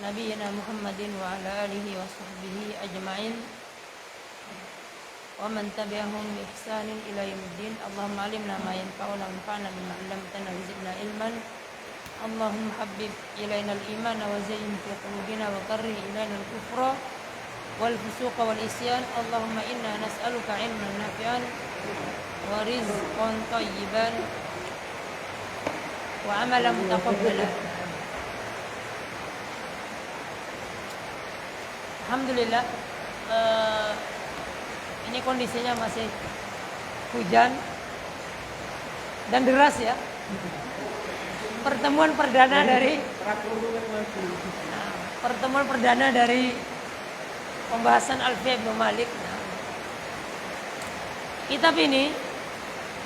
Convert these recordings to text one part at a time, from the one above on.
نبينا محمد وعلى آله وصحبه أجمعين ومن تبعهم بإحسان إلى يوم الدين. اللهم علمنا ما ينفعنا وانفعنا بما علمتنا وزدنا علما. اللهم حبب إلينا الإيمان وزين في قلوبنا وكره إلينا الكفر والفسوق والعصيان. اللهم إنا نسألك علما نافعا ورزقا طيبا وعملا متقبلا. Alhamdulillah, ini kondisinya masih hujan dan deras ya. Pertemuan perdana dari pembahasan Alfiyah Ibnu Malik. Kitab ini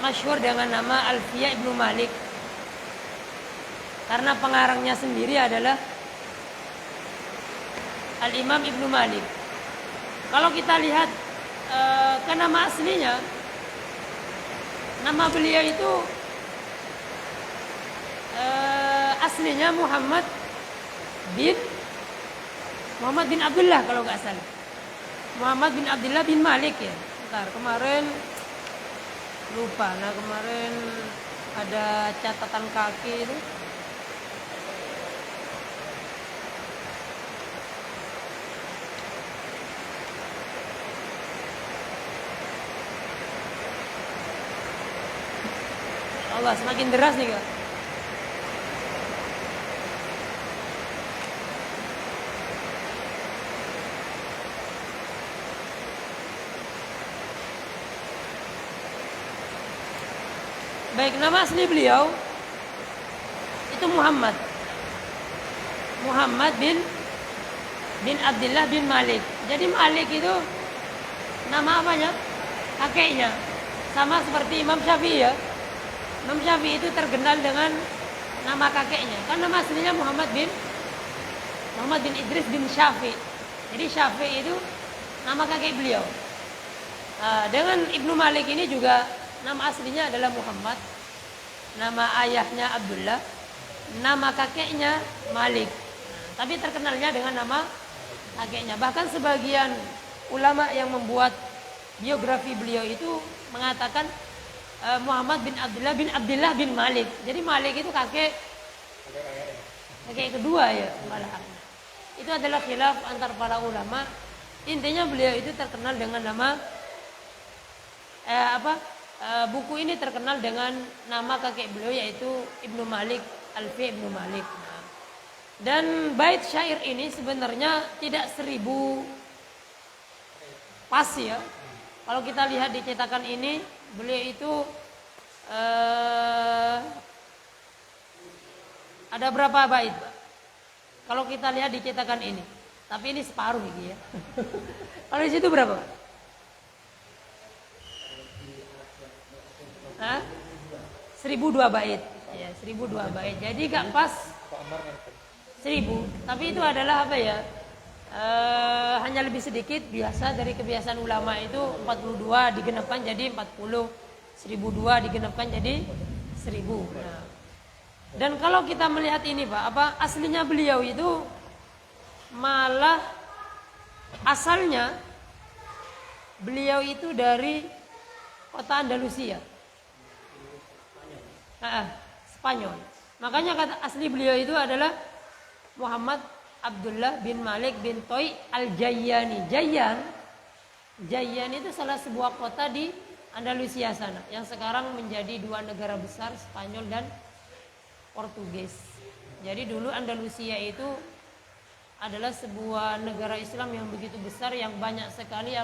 masyhur dengan nama Alfiyah Ibnu Malik karena pengarangnya sendiri adalah Al-Imam Ibnu Malik. Kalau kita lihat ke nama aslinya, nama beliau itu aslinya Muhammad bin Abdullah kalau nggak salah. Muhammad bin Abdullah bin Malik ya. Bentar, kemarin lupa. Nah kemarin ada catatan kaki itu. Allah, semakin deras nih kak. Baik, nama asli beliau itu Muhammad bin Abdullah bin Malik. Jadi Malik itu nama apanya? Kakeknya. Sama seperti Imam Syafi'i ya. Imam Syafi'i itu terkenal dengan nama kakeknya. Kan nama aslinya Muhammad bin Idris bin Syafi'i. Jadi Syafi'i itu nama kakek beliau. Dengan Ibnu Malik ini juga nama aslinya adalah Muhammad. Nama ayahnya Abdullah. Nama kakeknya Malik. Tapi terkenalnya dengan nama kakeknya. Bahkan sebagian ulama yang membuat biografi beliau itu mengatakan Muhammad bin Abdullah bin Malik. Jadi Malik itu kakek kedua ya malahan. Itu adalah khilaf antar para ulama. Intinya beliau itu terkenal dengan nama buku ini terkenal dengan nama kakek beliau yaitu Ibnu Malik, Alfiyah Ibnu Malik. Dan bait syair ini sebenarnya tidak 1000 pas ya. Kalau kita lihat di cetakan ini, beliau itu ada berapa bait? Kalau kita lihat di cetakan ini, tapi ini separuh gitu ya. Kalau di situ berapa? Hah? 1002 bait. Ya, 1002 bait. Jadi gak pas 1000. Tapi itu adalah apa ya? Hanya lebih sedikit. Biasa dari kebiasaan ulama itu 42 digenapkan jadi 40, 1002 digenapkan jadi 1000. Nah. Dan kalau kita melihat ini Pak, aslinya beliau itu malah asalnya beliau itu dari kota Andalusia. Spanyol. Makanya kata asli beliau itu adalah Muhammad Abdullah bin Malik bin Toy al-Jayyani. Jayyan itu salah sebuah kota di Andalusia sana yang sekarang menjadi 2 negara besar, Spanyol dan Portugis. Jadi dulu Andalusia itu adalah sebuah negara Islam yang begitu besar yang banyak sekali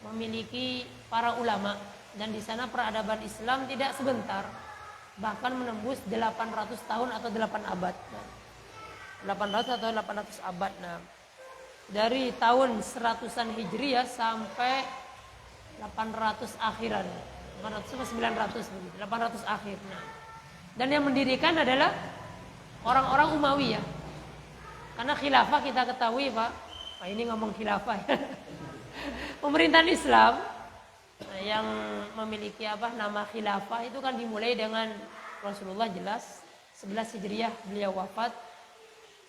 memiliki para ulama, dan di sana peradaban Islam tidak sebentar, bahkan menembus 800 tahun atau 8 abad. 800 atau 800 abad. Nah, dari tahun 100-an Hijriah sampai 800 akhiran. 800 sampai 900 begitu. 800 akhir. Nah, dan yang mendirikan adalah orang-orang Umayyah. Karena khilafah kita ketahui, Pak. Ini ngomong khilafah. Pemerintahan Islam yang memiliki nama khilafah itu kan dimulai dengan Rasulullah jelas 11 Hijriah beliau wafat,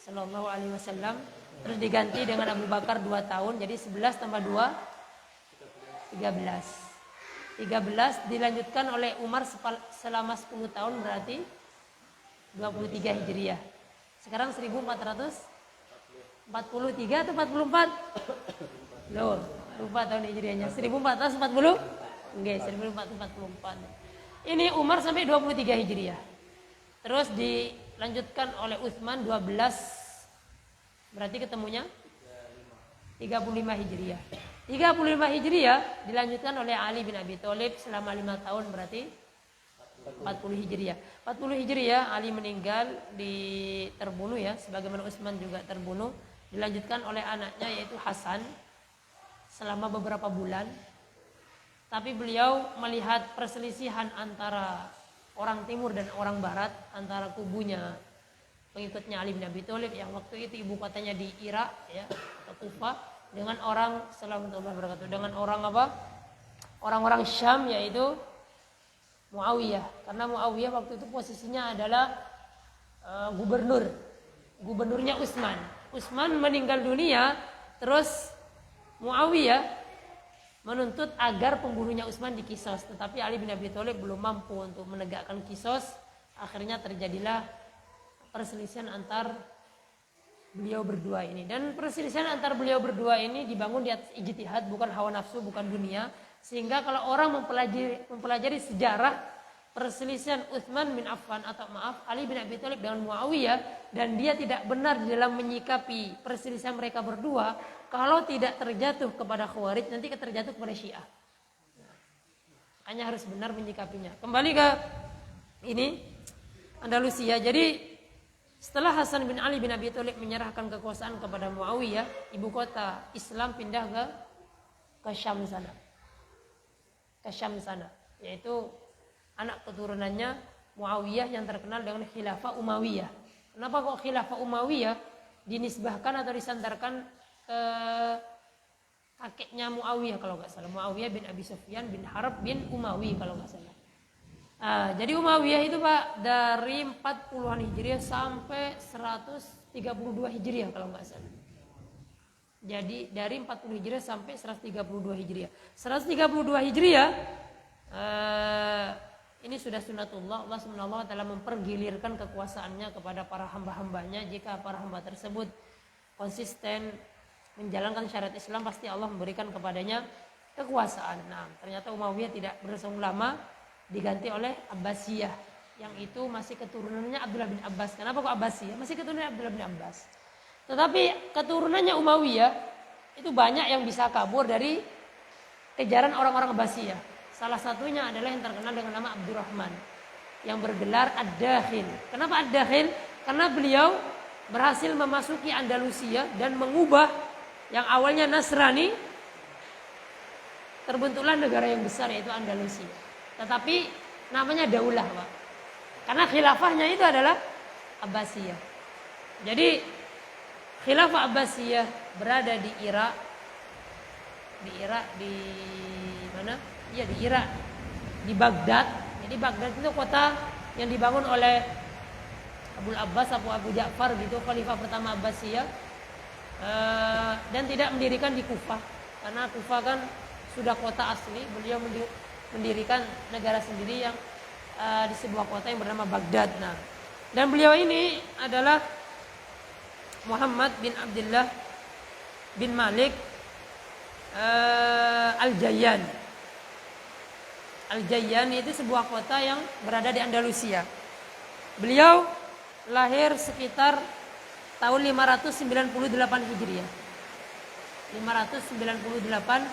Sallallahu Alaihi Wasallam. Terus diganti dengan Abu Bakar 2 tahun, jadi 11 tambah 2 13. 13 dilanjutkan oleh Umar selama 10 tahun, berarti 23 Hijriah. Sekarang 1443 atau 44? Loh, lupa tahun Hijriahnya. 1440? Enggak, 1444. Ini Umar sampai 23 Hijriah. Terus dilanjutkan oleh Utsman 12. Berarti ketemunya 35 Hijriah. 35 Hijriah dilanjutkan oleh Ali bin Abi Thalib selama 5 tahun, berarti 40 Hijriah. 40 Hijriah Ali meninggal, terbunuh ya, sebagaimana Utsman juga terbunuh. Dilanjutkan oleh anaknya yaitu Hasan selama beberapa bulan. Tapi beliau melihat perselisihan antara orang timur dan orang barat, antara kubunya pengikutnya Ali bin Abi Thalib yang waktu itu ibu kotanya di Irak ya, atau Kufah, dengan orang dengan orang apa? Orang-orang Syam, yaitu Muawiyah. Karena Muawiyah waktu itu posisinya adalah gubernurnya Utsman. Utsman meninggal dunia, terus Muawiyah menuntut agar pembunuhnya Utsman dikisos, tetapi Ali bin Abi Thalib belum mampu untuk menegakkan kisos. Akhirnya terjadilah perselisihan antar beliau berdua ini, dan perselisihan antar beliau berdua ini dibangun di atas ijtihad, bukan hawa nafsu, bukan dunia. Sehingga kalau orang mempelajari sejarah perselisihan Utsman bin Affan atau Ali bin Abi Thalib dengan Muawiyah, dan dia tidak benar di dalam menyikapi perselisihan mereka berdua, kalau tidak terjatuh kepada Khawarij, nanti terjatuh kepada Syiah. Hanya harus benar menyikapinya. Kembali ke ini Andalusia. Jadi setelah Hasan bin Ali bin Abi Thalib menyerahkan kekuasaan kepada Muawiyah, ibu kota Islam pindah ke Syam sana. Ke Syam sana, yaitu anak keturunannya Muawiyah yang terkenal dengan Khilafah Umayyah. Kenapa kok Khilafah Umayyah dinisbahkan atau disandarkan ke kakeknya Muawiyah kalau nggak salah, Muawiyah bin Abi Sufyan bin Harb bin Umayyah kalau nggak salah. Jadi Umayyah itu Pak dari 40-an Hijriah sampai 132 Hijriah kalau nggak salah. Jadi dari 40 Hijriah sampai 132 Hijriah. 132 Hijriah ini sudah sunatullah. Allah Subhanahu wa taala mempergilirkan kekuasaannya kepada para hamba-hambanya. Jika para hamba tersebut konsisten menjalankan syariat Islam, pasti Allah memberikan kepadanya kekuasaan. Nah, ternyata Umayyah tidak berlangsung lama, diganti oleh Abbasiyah, yang itu masih keturunannya Abdullah bin Abbas. Kenapa kok Abbasiyah? Masih keturunan Abdullah bin Abbas. Tetapi keturunannya Umayyah itu banyak yang bisa kabur dari kejaran orang-orang Abbasiyah. Salah satunya adalah yang terkenal dengan nama Abdurrahman, yang bergelar Ad-Dakhil. Kenapa Ad-Dakhil? Karena beliau berhasil memasuki Andalusia dan mengubah yang awalnya Nasrani, terbentuklah negara yang besar yaitu Andalusia. Tetapi namanya daulah, Pak. Karena khilafahnya itu adalah Abbasiyah. Jadi khilafah Abbasiyah berada di Irak. Di mana? Iya, di Irak. Di Baghdad. Jadi Baghdad itu kota yang dibangun oleh Abul Abbas atau Abu Ja'far gitu, khalifah pertama Abbasiyah. Dan tidak mendirikan di Kufah. Karena Kufah kan sudah kota asli. Beliau mendirikan negara sendiri yang di sebuah kota yang bernama Baghdad. Nah, dan beliau ini adalah Muhammad bin Abdullah bin Malik Al-Jayyan. Al-Jayyan itu sebuah kota yang berada di Andalusia. Beliau lahir sekitar tahun 598 Hijriah. 598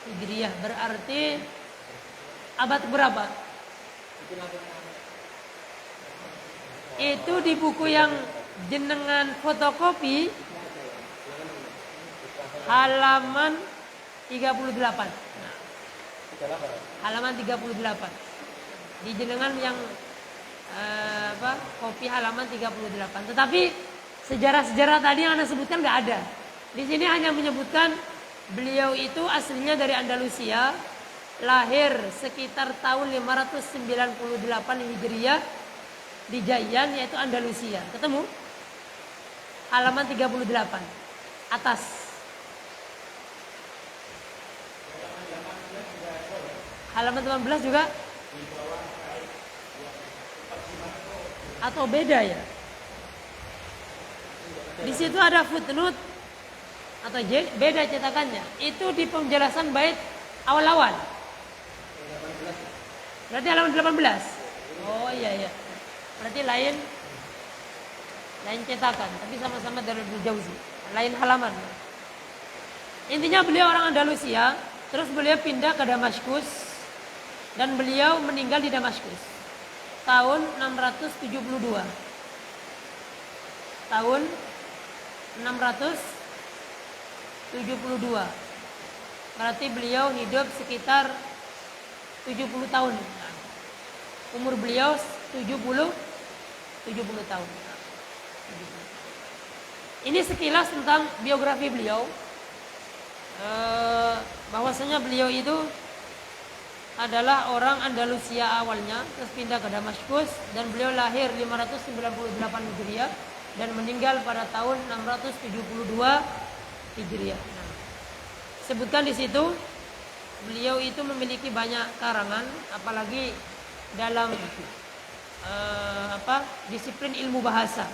Hijriah berarti abad berapa? Itu di buku yang jenengan fotokopi halaman 38. Nah, halaman 38. Di jenengan yang kopi halaman 38. Tetapi sejarah-sejarah tadi yang Anda sebutkan nggak ada. Di sini hanya menyebutkan beliau itu aslinya dari Andalusia, lahir sekitar tahun 598 Hijriah di Jayyan, yaitu Andalusia. Ketemu? halaman 38 atas. Halaman 18 juga atau beda ya? Di situ ada footnote atau beda cetakannya. Itu di penjelasan bait awal-awal. Berarti halaman 18. Oh iya. Berarti lain cetakan, tapi sama-sama dari Ibnu Jauzi. Lain halaman. Intinya beliau orang Andalusia, terus beliau pindah ke Damaskus dan beliau meninggal di Damaskus tahun 672. Tahun 672. Berarti beliau hidup sekitar 70 tahun. Umur beliau 70 tahun. Ini sekilas tentang biografi beliau. Bahwasanya beliau itu adalah orang Andalusia awalnya, terus pindah ke Damaskus, dan beliau lahir 598 Hijriah dan meninggal pada tahun 672 Hijriah. Sebutkan di situ beliau itu memiliki banyak karangan, apalagi dalam disiplin ilmu bahasa.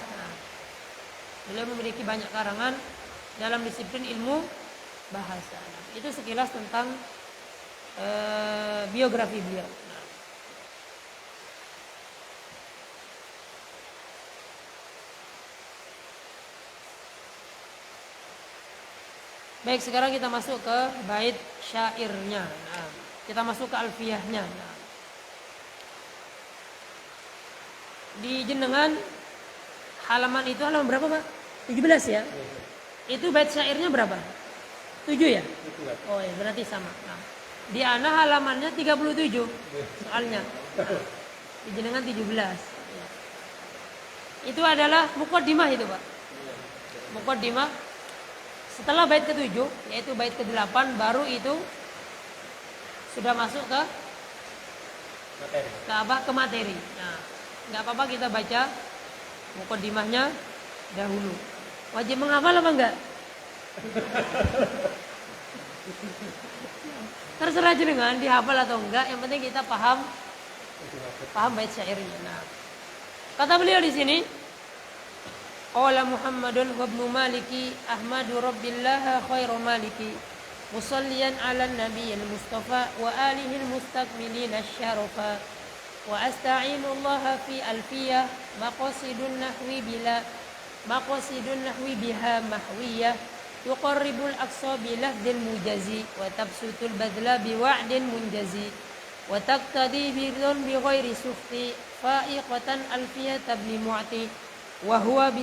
Beliau memiliki banyak karangan dalam disiplin ilmu bahasa. Itu sekilas tentang biografi beliau. Baik, sekarang kita masuk ke bait syairnya. Kita masuk ke alfiyahnya. Di jenengan halaman itu halaman berapa, Pak? 17 ya? Itu bait syairnya berapa? 7 ya? Oh ya, berarti sama. Di ana halamannya 37 soalnya. Di jenengan 17. Itu adalah muqaddimah itu, Pak. Muqaddimah. Setelah bait ke-7, yaitu bait ke-8, baru itu sudah masuk ke materi. Nah, nggak apa-apa kita baca muqaddimahnya dahulu. Wajib menghafal apa enggak? Terserah jenengan dihafal atau enggak, yang penting kita paham bait syairnya. Nah, kata beliau di sini, qala Muhammadun wa ibnu Maliki Ahmadu Rabbillah khairu Maliki musalliyan ala nabiyil Mustafa wa alihi al-mustakmilin asy-syarafa wa asta'inu Allah fi alfiyah maqasidun nahwi biha mahwiyah yuqarribul aqsa bilahdil mujazi wa tabsutul badla biwa'din munjazi wa taqtadi birdun bi ghairi sufti fa'iqatan alfiyah tabni mu'ti wa huwa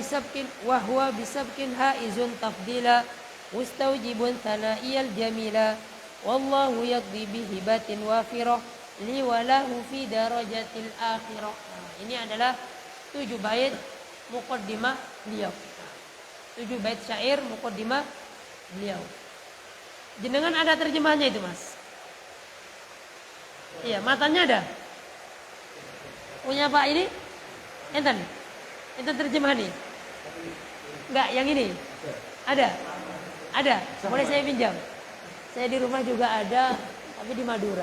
bisabkin haizun tafdila mustawjibun thana'iyal jamila wallahu yaqdi bihibatin wafirah li walahu fi darajatil akhirah. Ini adalah 7 bait muqaddimah beliau. 7 bait syair muqaddimah beliau. Jenengan ada terjemahnya itu, Mas? Iya, matanya ada. Punya Pak ini? Enten? Itu terjemahan nih? Enggak, yang ini? Ada? Ada? Boleh saya pinjam? Saya di rumah juga ada, tapi di Madura.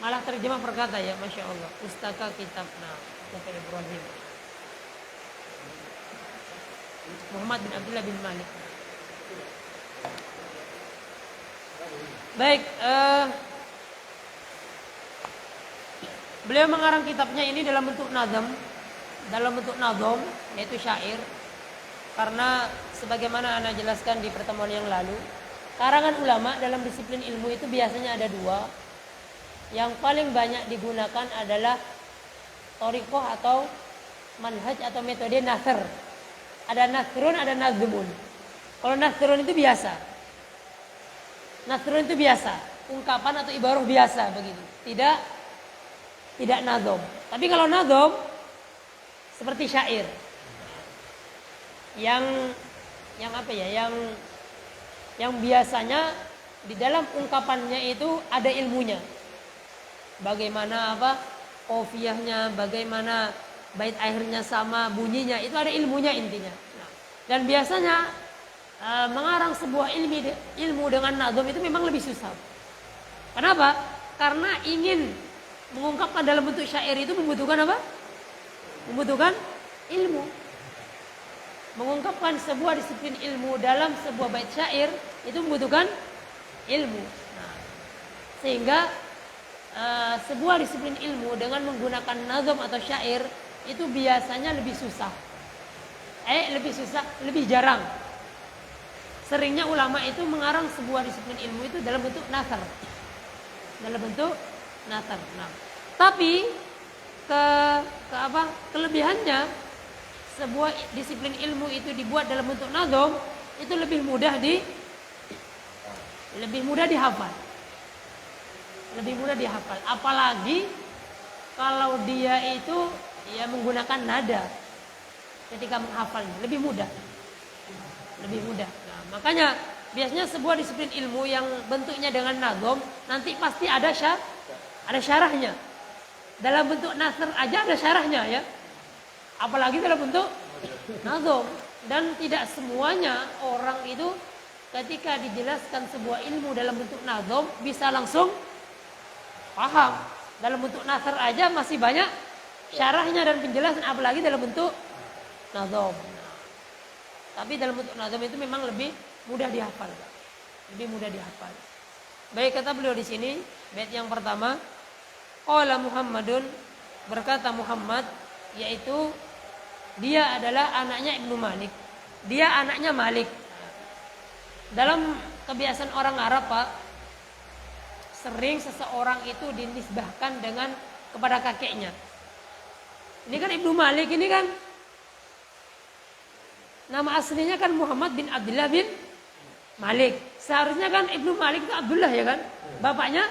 Malah terjemah perkata ya, Masya Allah. Pustaka kitabna, Bapak Ibrahim. Muhammad bin Abdullah bin Malik. Baik, beliau mengarang kitabnya ini dalam bentuk nazam, yaitu syair. Karena sebagaimana Ana jelaskan di pertemuan yang lalu, karangan ulama dalam disiplin ilmu itu biasanya ada 2. Yang paling banyak digunakan adalah thariqah atau manhaj atau metode nasr. Ada nasrun, ada nazmun. Kalau nasrun itu biasa. Nasrun itu biasa, ungkapan atau ibarah biasa begitu. Tidak nazom. Tapi kalau nazom seperti syair. Yang biasanya di dalam ungkapannya itu ada ilmunya. Bagaimana qafiyahnya, bagaimana bait akhirnya sama, bunyinya, itu ada ilmunya intinya. Nah, dan biasanya mengarang sebuah ilmu dengan nazom itu memang lebih susah. Kenapa? Karena ingin mengungkapkan dalam bentuk syair itu membutuhkan apa? Membutuhkan ilmu. Mengungkapkan sebuah disiplin ilmu dalam sebuah bait syair itu membutuhkan ilmu. Nah, sehingga sebuah disiplin ilmu dengan menggunakan nazom atau syair itu biasanya lebih susah. Lebih jarang. Seringnya ulama itu mengarang sebuah disiplin ilmu itu dalam bentuk nasr. Dalam bentuk nasr. Nah, tapi kelebihannya sebuah disiplin ilmu itu dibuat dalam bentuk nazom itu lebih mudah dihafal. Lebih mudah dihafal. Apalagi kalau dia itu menggunakan nada ketika menghafalnya, lebih mudah. Nah, makanya biasanya sebuah disiplin ilmu yang bentuknya dengan nazom nanti pasti ada syarahnya. Dalam bentuk nasr aja ada syarahnya ya. Apalagi dalam bentuk nazom. Dan tidak semuanya orang itu ketika dijelaskan sebuah ilmu dalam bentuk nazom bisa langsung paham. Dalam bentuk nasr aja masih banyak syarahnya dan penjelasan, apalagi dalam bentuk nazom. Tapi dalam bentuk nazom itu memang lebih mudah dihafal. Baik, kata beliau di sini, bait yang pertama, qala Muhammadun, berkata Muhammad, yaitu dia adalah anaknya Ibnu Malik. Dia anaknya Malik. Dalam kebiasaan orang Arab, Pak, sering seseorang itu dinisbahkan kepada kakeknya. Ini kan Ibnu Malik ini kan nama aslinya kan Muhammad bin Abdullah bin Malik. Seharusnya kan Ibnu Malik itu Abdullah ya kan? Bapaknya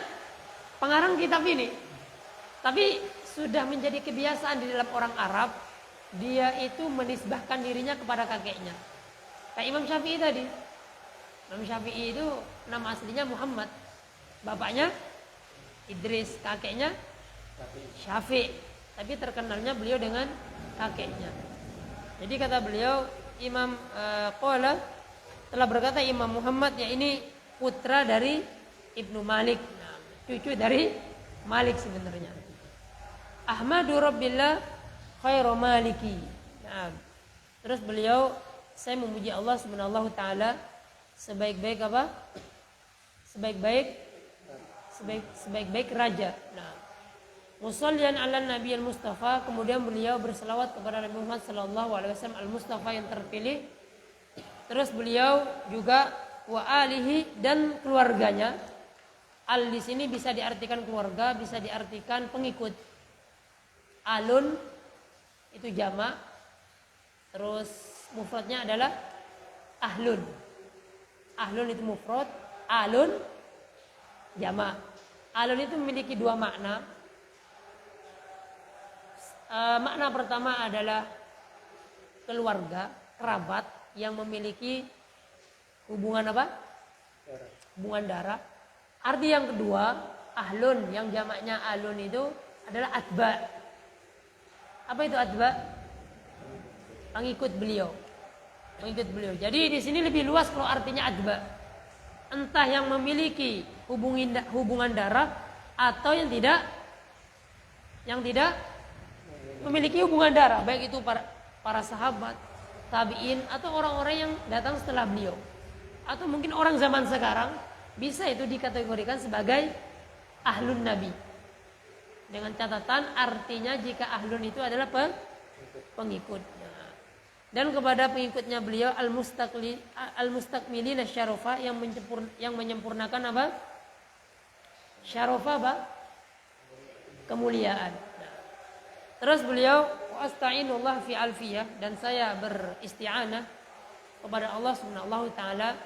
pengarang kitab ini. Tapi sudah menjadi kebiasaan di dalam orang Arab, dia itu menisbahkan dirinya kepada kakeknya. Kayak Imam Syafi'i tadi. Imam Syafi'i itu nama aslinya Muhammad. Bapaknya Idris, kakeknya Syafi'i. Tapi terkenalnya beliau dengan kakeknya. Jadi kata beliau, Imam Qala telah berkata Imam Muhammad, ya ini putra dari Ibnu Malik. Nah, cucu dari Malik sebenarnya. Ahmadu Rabbillah khairu maliki. Nah, terus beliau, saya memuji Allah Subhanahu wa taala sebaik-baik apa? Sebaik-baik raja. Nah, musallian ala Nabi al-Mustafa, kemudian beliau berselawat kepada Nabi Muhammad sallallahu alaihi wasallam al-Mustafa yang terpilih. Terus beliau juga wa alihi dan keluarganya. Al di sini bisa diartikan keluarga, bisa diartikan pengikut. Alun itu jamak. Terus mufradnya adalah ahlun. Ahlun itu mufrad, alun jamak. Alun itu memiliki dua makna. Makna pertama adalah keluarga, kerabat yang memiliki hubungan apa? Hubungan darah. Arti yang kedua, ahlun yang jamaknya alun itu adalah atba. Apa itu atba? Pengikut beliau. Jadi di sini lebih luas kalau artinya atba. Entah yang memiliki hubungan darah atau yang tidak memiliki hubungan darah, baik itu para sahabat, tabi'in atau orang-orang yang datang setelah beliau. Atau mungkin orang zaman sekarang bisa itu dikategorikan sebagai ahlun nabi. Dengan catatan artinya jika ahlun itu adalah pengikut. Dan kepada pengikutnya beliau al-mustakmilina syarafa yang menyempurnakan apa? Syarafa apa? Kemuliaan. Terus beliau wasta'inullah fi alfiyah, dan saya beristi'anah kepada Allah Subhanahu wa taala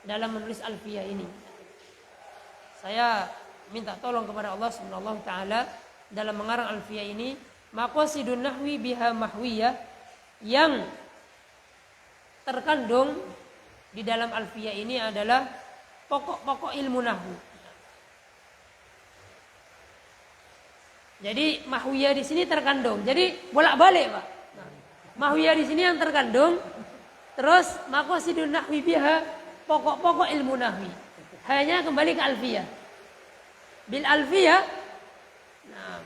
dalam menulis alfiyah ini. Saya minta tolong kepada Allah Subhanahu wa taala dalam mengarang alfiyah ini. Maqasidun nahwi biha mahwiyah, yang terkandung di dalam alfiyah ini adalah pokok-pokok ilmu nahwu. Jadi mahwiyah di sini terkandung. Jadi bolak-balik, Pak. Nah, mahwiyah di sini yang terkandung. Terus maqasidun nahwi biha, pokok-pokok ilmu nahwi. Hanya kembali ke alfiyah. Bil alfiyah, nah,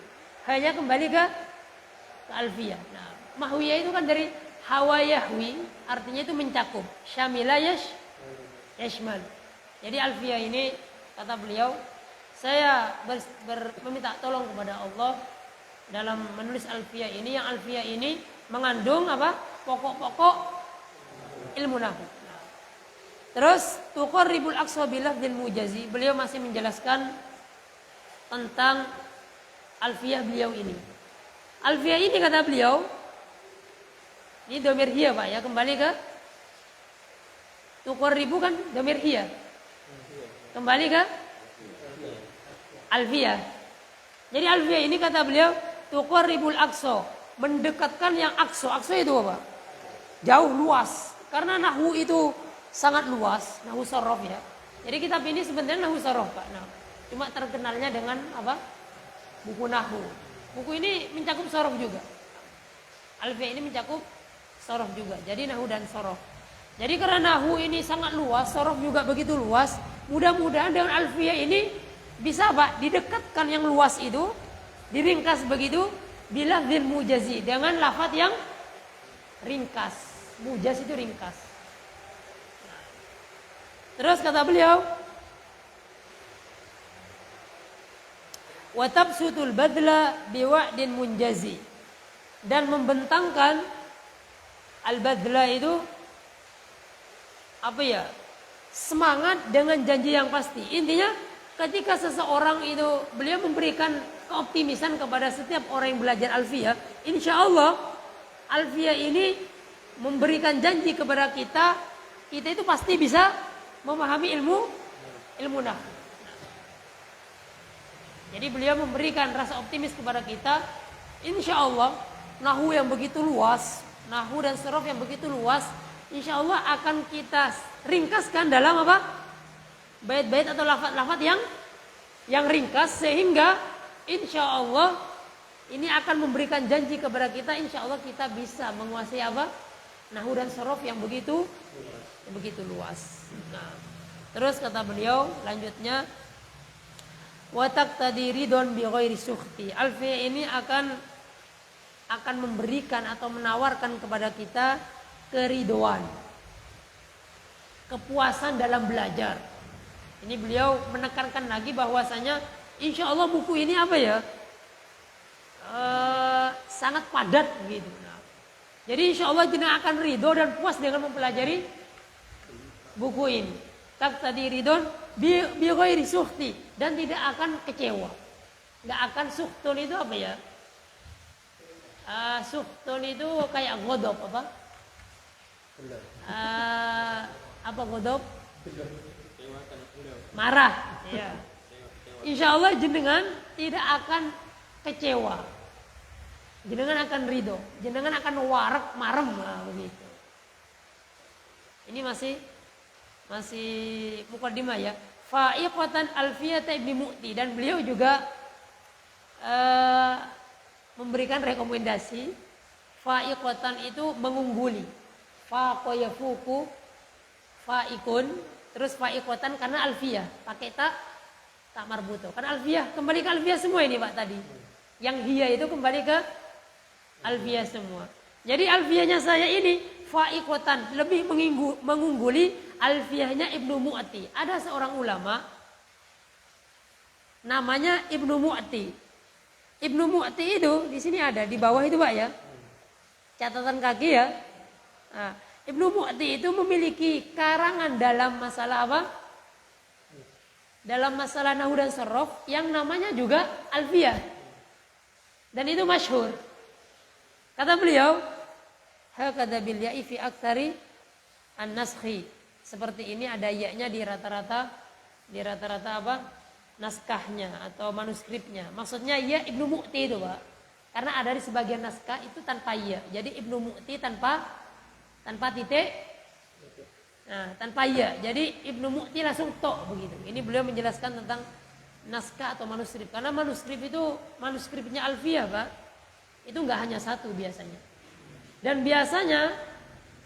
hanya kembali ke alfiyah. Nah, mahwiyah itu kan dari hawa yahwi, artinya itu mencakup. Syamila yashmal. Jadi alfiyah ini kata beliau, saya meminta tolong kepada Allah dalam menulis alfiyah ini. Yang alfiyah ini mengandung apa? Pokok-pokok ilmu nahwu. Terus tuqarribul aqsa bilafdzil mujazi. Beliau masih menjelaskan tentang alfiyah beliau ini. Alfiyah ini kata beliau, ini dhamir hiya, Pak ya, kembali ke tuqarribu kan dhamir hiya. Kembali ke alfiyah. Jadi alfiyah ini kata beliau tuqarribul aqsa, mendekatkan yang aqsa. Aqsa itu apa? Jauh, luas. Karena nahwu itu sangat luas, nahwu sorof ya. Jadi kitab ini sebenarnya nahwu sorof, Pak. Nah, cuma terkenalnya dengan apa? Buku nahwu. Buku ini mencakup sorof juga. Alfiyah ini mencakup sorof juga. Jadi nahwu dan sorof. Jadi karena nahwu ini sangat luas, sorof juga begitu luas. Mudah-mudahan dengan alfiyah ini bisa, Pak, didekatkan yang luas itu, diringkas begitu, bilafdzil mujazi, dengan lafaz yang ringkas. Mujaz itu ringkas. Terus kata beliau, wa tabsutul badla biwa'din munjazi, dan membentangkan al-badla itu apa ya? Semangat dengan janji yang pasti. Intinya ketika seseorang itu beliau memberikan keoptimisan kepada setiap orang yang belajar alfiyah, insya Allah alfiyah ini memberikan janji kepada kita itu pasti bisa memahami ilmu nahwu. Jadi beliau memberikan rasa optimis kepada kita, insya Allah nahwu yang begitu luas, nahwu dan sorof yang begitu luas, insya Allah akan kita ringkaskan dalam apa? Bait-bait atau lafaz-lafaz yang ringkas, sehingga insya Allah ini akan memberikan janji kepada kita, insya Allah kita bisa menguasai apa? Nahwu dan sorof yang begitu luas. Nah, terus kata beliau lanjutnya, wa taqtadi ridon bi ghairi sukhti. Alfiyah ini akan memberikan atau menawarkan kepada kita keridoan, kepuasan dalam belajar. Ini beliau menekankan lagi bahwasanya insya Allah buku ini apa ya? Sangat padat gitu. Jadi insya Allah jenengan akan ridho dan puas dengan mempelajari buku ini. Taqtadi ridon bi ghairi sukhti, dan tidak akan kecewa. Tidak akan suhtun itu apa ya? Suhtun itu kayak godop apa? Apa godop? Marah. Ya. Insya Allah jenengan tidak akan kecewa. Jenengan akan ridho, jenengan akan warak marem, begitu. Ini masih mukaddimah ya. Fa'iqatan alfiyata ibni Mu'ti, dan beliau juga memberikan rekomendasi. Fa'iqatan itu mengungguli. Faqayafuku fa'ikun, terus fa'iqatan karena alfiyah, pakai tak marbuto. Karena alfiyah, kembali ke alfiyah semua ini, Pak, tadi. Yang hiya itu kembali ke alfiyah semua. Jadi alfiyahnya saya ini fa'iqatan, lebih mengungguli alfiyahnya Ibnu Mu'ti. Ada seorang ulama namanya Ibnu Mu'ti. Ibnu Mu'ti itu di sini ada di bawah itu, Pak ya. Catatan kaki ya. Nah, Ibnu Mu'ti itu memiliki karangan dalam masalah apa? Dalam masalah nahwu dan sorof yang namanya juga alfiyah. Dan itu masyhur. Kata beliau, hakadha bil ya'i fi aktsari an-naskhi. Seperti ini ada ya-nya di rata-rata apa? Naskahnya atau manuskripnya. Maksudnya ya Ibnu Mu'ti itu, Pak. Karena ada di sebagian naskah itu tanpa ya. Jadi Ibnu Mu'ti tanpa titik. Nah, tanpa ya. Jadi Ibnu Mu'ti langsung tok begitu. Ini beliau menjelaskan tentang naskah atau manuskrip. Karena manuskripnya Alfiyah, Pak, itu nggak hanya satu biasanya. Dan biasanya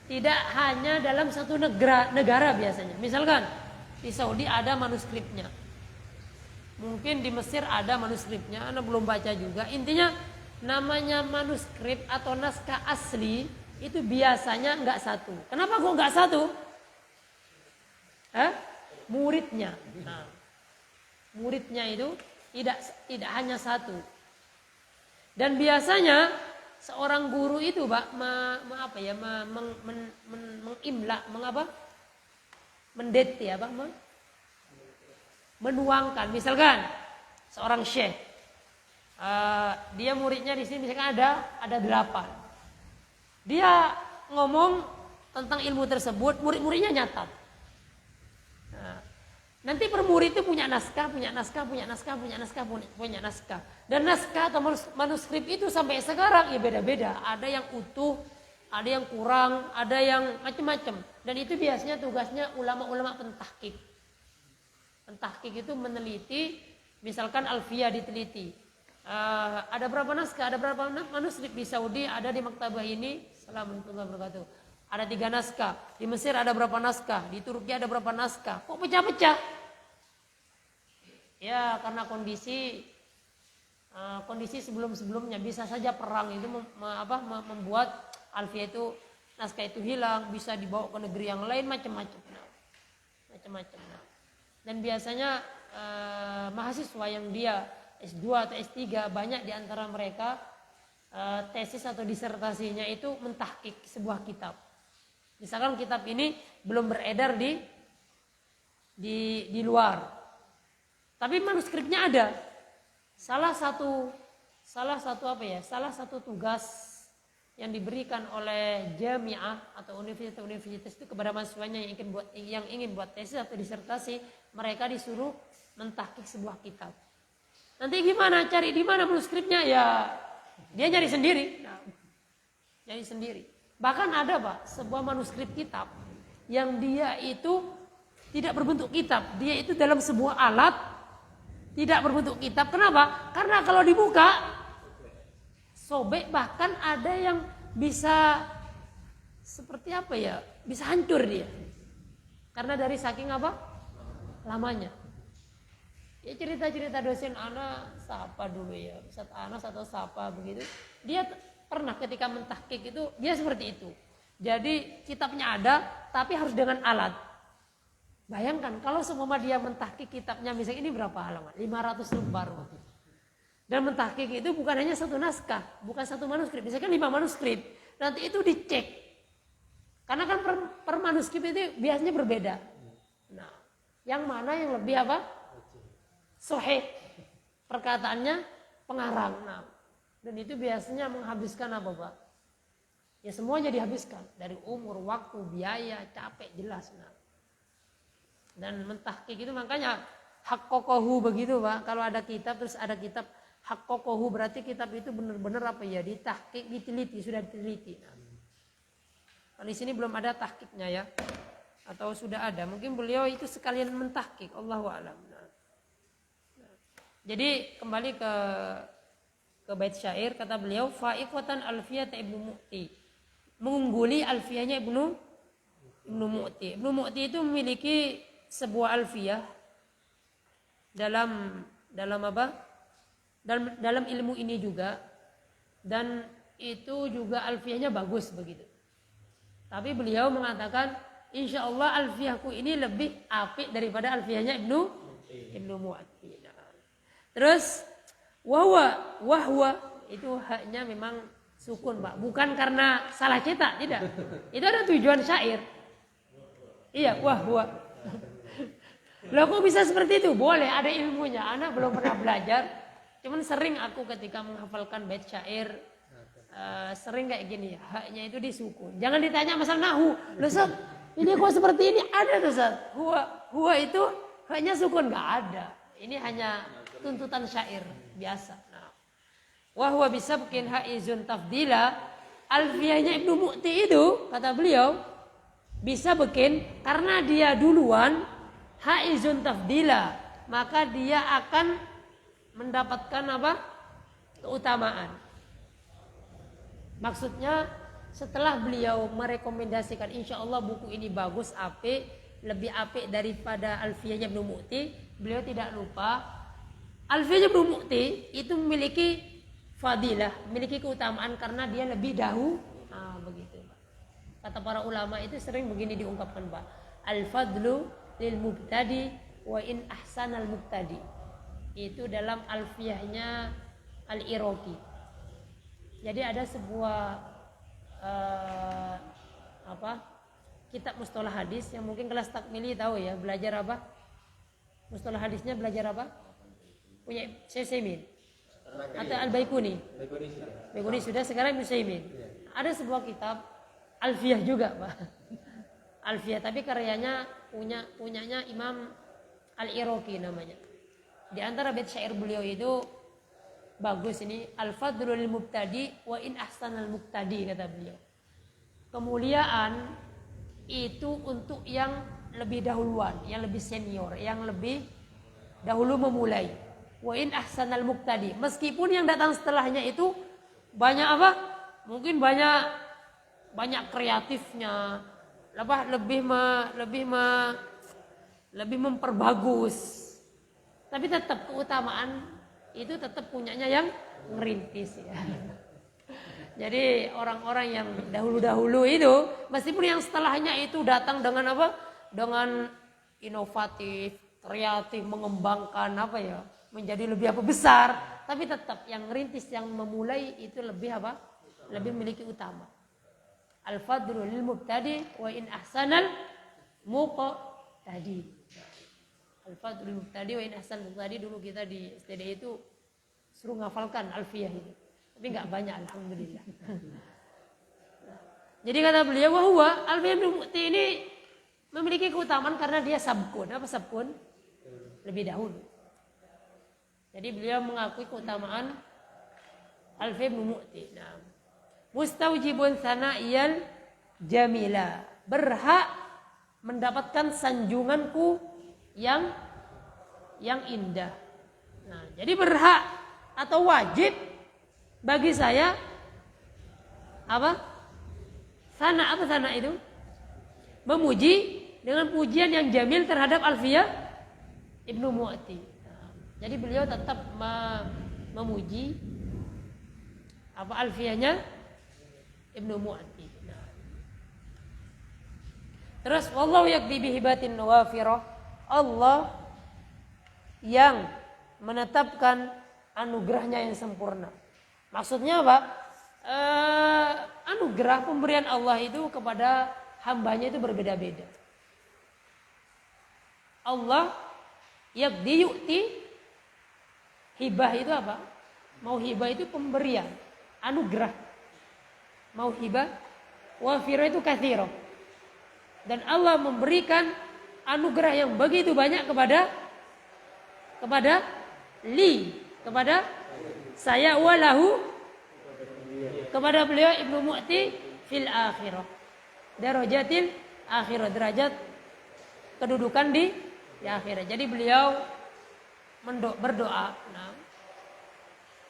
tidak hanya dalam satu negara biasanya. Misalkan di Saudi ada manuskripnya. Mungkin di Mesir ada manuskripnya, Anda belum baca juga. Intinya namanya manuskrip atau naskah asli itu biasanya nggak satu. Kenapa kok nggak satu? Muridnya. Nah, muridnya itu tidak hanya satu. Dan biasanya seorang guru itu, Pak, mengimla, mendeti, menuangkan. Misalkan seorang syekh, dia muridnya di sini misalkan ada 8. Dia ngomong tentang ilmu tersebut, murid-muridnya nyatat. Nah, nanti per murid itu punya naskah. Dan naskah atau manuskrip itu sampai sekarang ya beda-beda. Ada yang utuh, ada yang kurang, ada yang macam-macam. Dan itu biasanya tugasnya ulama-ulama pentahqiq. Pentahqiq itu meneliti, misalkan Alfiyah diteliti. Ada berapa naskah, ada berapa manuskrip di Saudi, ada di maktabah ini. Assalamualaikum warahmatullahi wabarakatuh. Ada 3 naskah. Di Mesir ada berapa naskah, di Turki ada berapa naskah. Kok pecah-pecah? Ya karena kondisi sebelum-sebelumnya bisa saja perang itu membuat Alfiyah itu naskah itu hilang, bisa dibawa ke negeri yang lain macam-macam. Dan biasanya mahasiswa yang dia S2 atau S3 banyak diantara mereka tesis atau disertasinya itu mentahqiq sebuah kitab. Misalkan kitab ini belum beredar di luar, tapi manuskripnya ada. Salah satu tugas yang diberikan oleh jamiah atau universitas itu kepada mahasiswanya yang ingin buat tesis atau disertasi, mereka disuruh mentahqiq sebuah kitab. Nanti gimana? Cari di mana manuskripnya? Ya dia nyari sendiri. Nyari sendiri. Bahkan ada, Pak, sebuah manuskrip kitab yang dia itu tidak berbentuk kitab. Dia itu dalam sebuah alat tidak berbentuk kitab. Kenapa? Karena kalau dibuka sobek, bahkan ada yang bisa seperti bisa hancur dia. Karena dari saking lamanya. Ya cerita-cerita dosen Ana siapa dulu ya, Ustaz Anas atau siapa begitu. Dia pernah ketika mentahqiq itu dia seperti itu. Jadi kitabnya ada tapi harus dengan alat. Bayangkan kalau semua dia mentahqiq kitabnya misalnya ini berapa halaman? 500 lembar. Dan mentahqiq itu bukan hanya satu naskah, bukan satu manuskrip, misalkan 5 manuskrip. Nanti itu dicek. Karena kan per manuskrip itu biasanya berbeda. Nah, yang mana yang lebih sahih perkataannya pengarang. Nah, dan itu biasanya menghabiskan Pak? Ya semuanya dihabiskan dari umur, waktu, biaya, capek jelas. Nah, dan mentahqiq itu makanya haqqaqahu begitu, Pak. Kalau ada kitab terus ada kitab haqqaqahu berarti kitab itu benar-benar ditahqiq, diteliti, sudah diteliti. Nah, kalau di sini belum ada tahqiqnya ya. Atau sudah ada, mungkin beliau itu sekalian mentahqiq, Allahu a'lam. Jadi kembali ke bait syair, kata beliau fa'iqatan alfiyat Ibnu Mu'ti, mengungguli alfiyahnya Ibnu Mu'ti. Ibnu Mu'ti itu memiliki sebuah alfiyah dalam ilmu ini juga, dan itu juga alfiyahnya bagus begitu. Tapi beliau mengatakan insya Allah alfiyahku ini lebih apik daripada alfiyahnya Ibnu Mu'ti. Terus wahwa itu haknya memang sukun, Pak. Bukan karena salah cetak, tidak. Itu ada tujuan syair. Iya, wahwa. Loh kok bisa seperti itu? Boleh, ada ilmunya. Anak belum pernah belajar. Cuman sering aku ketika menghafalkan bait syair sering kayak gini, haknya itu disukun. Jangan ditanya masalah nahu. Loh Ustaz, ini kok seperti ini? Ada tuh Ustaz. Huwa itu haknya sukun, enggak ada. Ini hanya tuntutan syair biasa. Nah, wahwa bisa bikin haizun tafdila, alfiyahnya Ibnu Mu'ti itu kata beliau bisa bikin karena dia duluan haizun tafdila, maka dia akan mendapatkan apa? Keutamaan. Maksudnya setelah beliau merekomendasikan insya Allah buku ini bagus, apik, lebih apik daripada Alfiyahnya Ibnu Mu'ti, beliau tidak lupa Alfiyahnya Ibnu Mu'ti itu memiliki fadilah, memiliki keutamaan karena dia lebih dahulu. Begitu, Pak. Kata para ulama itu sering begini diungkapkan, Pak. Al-fadlu lil mubtadi wa in ahsanal mubtadi. Itu dalam Alfiyahnya Al-Iraqi. Jadi ada sebuah kitab mustalah hadis yang mungkin kelas takmili tahu ya, belajar apa? Mustalah hadisnya belajar apa? Punya Syaikhul atau Al-Baikuni. Baikuni sudah, sekarang Ibnu Utsaimin. Ada sebuah kitab Alfiyah juga, Pak. Alfiyah tapi karyanya punyanya Imam Al-Iraqi namanya. Di antara bait syair beliau itu bagus ini, al-fadlu lil mubtadi wa in ahsanal muqtadi, kata beliau. Kemuliaan itu untuk yang lebih dahuluan, yang lebih senior, yang lebih dahulu memulai. Wa in ahsanal muqtadi, meskipun yang datang setelahnya itu banyak apa? Mungkin banyak kreatifnya, lebih memperbagus. Tapi tetap keutamaan itu tetap punyanya yang ngerintis ya. Jadi orang-orang yang dahulu-dahulu itu, meskipun yang setelahnya itu datang dengan apa? Dengan inovatif, kreatif, mengembangkan apa ya? Menjadi lebih apa besar, tapi tetap yang ngerintis, yang memulai itu lebih apa? Lebih memiliki utama. Al-fadlu lil mubtadi wa in ahsanal muqtadi. Al-fadlu lil mubtadi wa in ahsanal muqtadi. Dulu kita di STD itu suruh ngafalkan Alfiyah itu. Tapi enggak banyak, alhamdulillah. Jadi kata beliau, bahwa Alfiyah Ibnu Mu'ti ini memiliki keutamaan karena dia sabkun. Apa sabkun? Lebih dahulu. Jadi beliau mengakui keutamaan Alfiyah Ibnu Mu'ti. Nah, mustaujibun sana'iyal jamila, berhak mendapatkan sanjunganku yang indah. Nah, jadi berhak atau wajib bagi saya apa? Sana itu? Memuji dengan pujian yang jamil terhadap Alfiyah Ibnu Mu'ti. Nah, jadi beliau tetap memuji apa Alfiyahnya Ibnu Mu'ti. Nah. Terus wallahu yakdi bihibatin nawafirah, Allah yang menetapkan anugerahnya yang sempurna. Maksudnya apa? Anugerah pemberian Allah itu kepada hambanya itu berbeda-beda. Allah yakdi yu'ti, hibah itu apa? Mau hibah itu pemberian, anugerah. Mau hibah, wafirah itu katsirah. Dan Allah memberikan anugerah yang begitu banyak kepada saya walahu, kepada beliau Ibnu Mu'ti fil akhirah. Darajatil akhirah, derajat kedudukan di akhirat. Jadi beliau berdoa,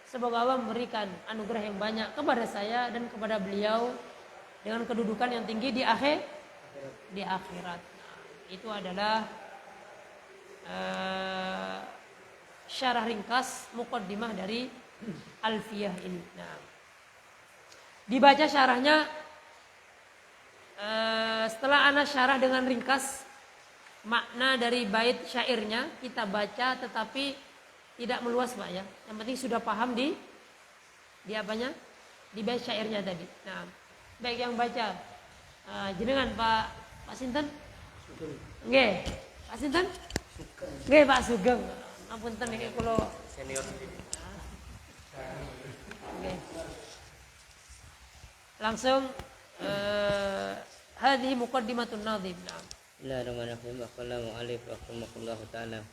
semoga Allah memberikan anugerah yang banyak kepada saya dan kepada beliau dengan kedudukan yang tinggi di akhirat. Itu adalah syarah ringkas muqaddimah dari Alfiyah ini. Nah, dibaca syarahnya setelah ana syarah dengan ringkas makna dari bait syairnya, kita baca tetapi tidak meluas, Pak ya. Yang penting sudah paham di apanya? Di bait syairnya tadi. Nah, baik yang baca jenengan Pak Sinten? Nggih. Pak Sinten? Nggih, Pak Sugeng. Apunten niki kula senior. Nggih. Langsung hadhihi muqaddimatun nadhim. Bismillahirrahmanirrahim. Assalamu alaikum warahmatullahi taala.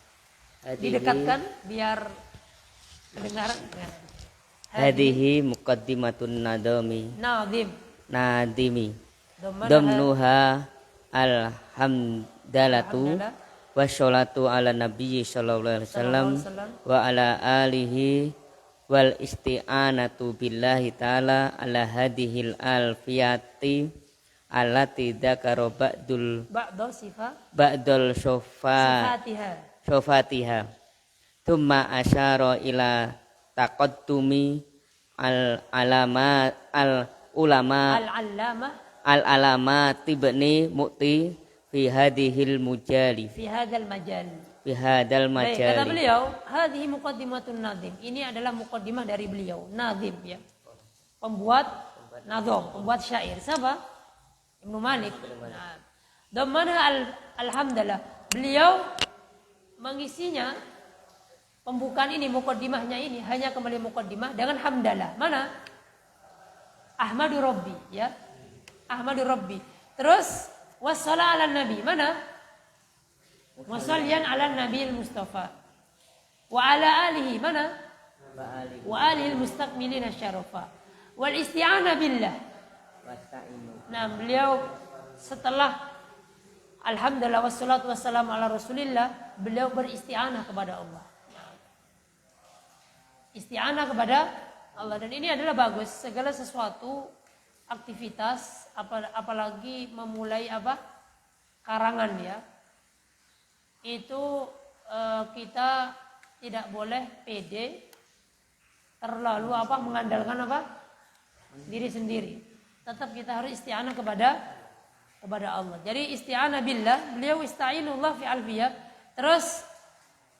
Didekatkan biar kedengaran. Hadhihi muqaddimatun nadimi. Domnuha alhamdalatu Wassalatu ala nabiyyi sallallahu alaihi wasallam Wasallam. wa ala alihi wal isti'anatu billahi ta'ala ala hadhil alfiyati allati dzakara ba'dul Ba'dul sofatiha sifatiha. thumma asyara ila taqaddumi al ulama Al-allamah tibni mu'ti fi hadhil mujali fi hadzal majal. fi hadzal Baik, kata majali. beliau, hadhihi muqaddimatun nazim. Ini adalah muqaddimah dari beliau, nazim ya. Pembuat nazam, pembuat syair. Siapa? Ibnu Malik. Nah, damana alhamdulillah. Beliau mengisinya pembukaan ini, muqaddimahnya ini hanya kembali muqaddimah dengan hamdalah. Mana? Ahmadu Rabbi ya. Ahmadu Rabbi. Terus wassala ala nabi. Mana? Wasallian ala nabi al-mustafa. Wa ala alihi. Mana? Wa alihi al-mustakmilin asy-syarafa. Wal isti'anah billah. Nah, beliau setelah alhamdulillah wassalatu wassalamu ala rasulillah, beliau beristi'anah kepada Allah. Isti'anah kepada Allah, dan ini adalah bagus. Segala sesuatu aktivitas, apalagi memulai karangan ya, itu kita tidak boleh pede terlalu mengandalkan diri sendiri. Tetap kita harus isti'anah kepada Allah. Jadi isti'anah billah, beliau ista'inullah fi alfiyah. Terus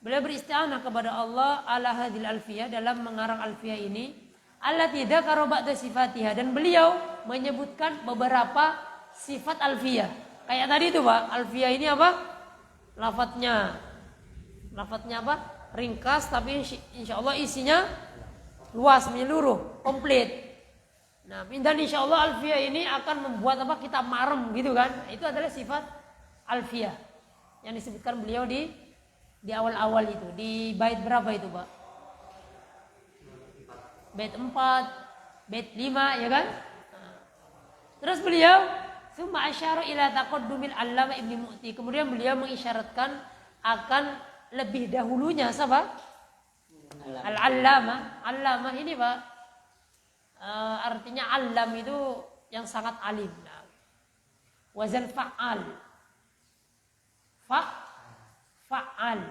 beliau beristi'anah kepada Allah ala hadil alfiyah, dalam mengarang alfiyah ini. Allati dzakara ba'da sifatiha, dan beliau menyebutkan beberapa sifat alfiyah. Kayak tadi itu Pak, alfiyah ini lafadznya ringkas, tapi insyaallah isinya luas, menyeluruh, komplit. Nah, dan insyaallah alfiyah ini akan membuat kita marem gitu kan. Itu adalah sifat alfiyah yang disebutkan beliau di awal-awal itu. Di bait berapa itu Pak? Bait 4, bait 5 ya kan? Terus beliau summa asyara ila taqaddumil allamah ibni mu'ti. Kemudian beliau mengisyaratkan akan lebih dahulunya siapa? Al-allamah. Allamah ini Pak, artinya alam itu yang sangat alim. Nah, wazan fa'al. Fa'al.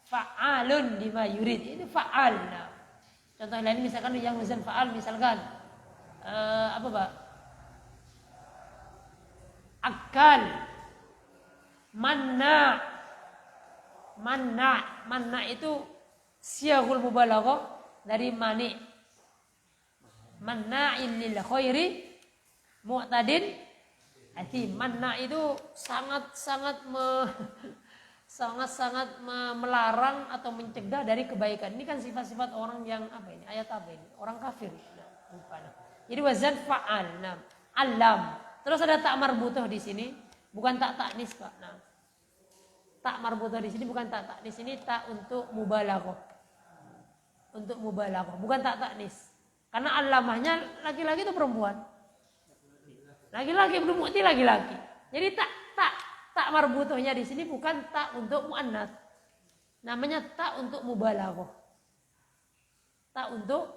Fa'alun lima yurid. Itu fa'al. Nah, contoh lain misalkan yang wazan fa'al, misalkan Pak? Akal. Manna itu siyahul mubalaghah dari mani. Manna'in lil khairi mu'tadin atim. Manna itu sangat melarang atau mencegah dari kebaikan. Ini kan sifat-sifat orang yang ayat ini? Orang kafir. Jadi wazan fa'al. Nah, alam. Terus ada tak marbutoh di sini, bukan tak taknis Pak. Nah, tak marbutoh di sini bukan tak taknis, ini tak untuk mubalaghah. Untuk mubalaghah, bukan tak taknis. Karena alamahnya laki-laki itu perempuan. Laki-laki, belum mu'ti laki-laki. Jadi tak marbutohnya di sini bukan tak untuk muannats. Namanya tak untuk mubalaghah. Tak untuk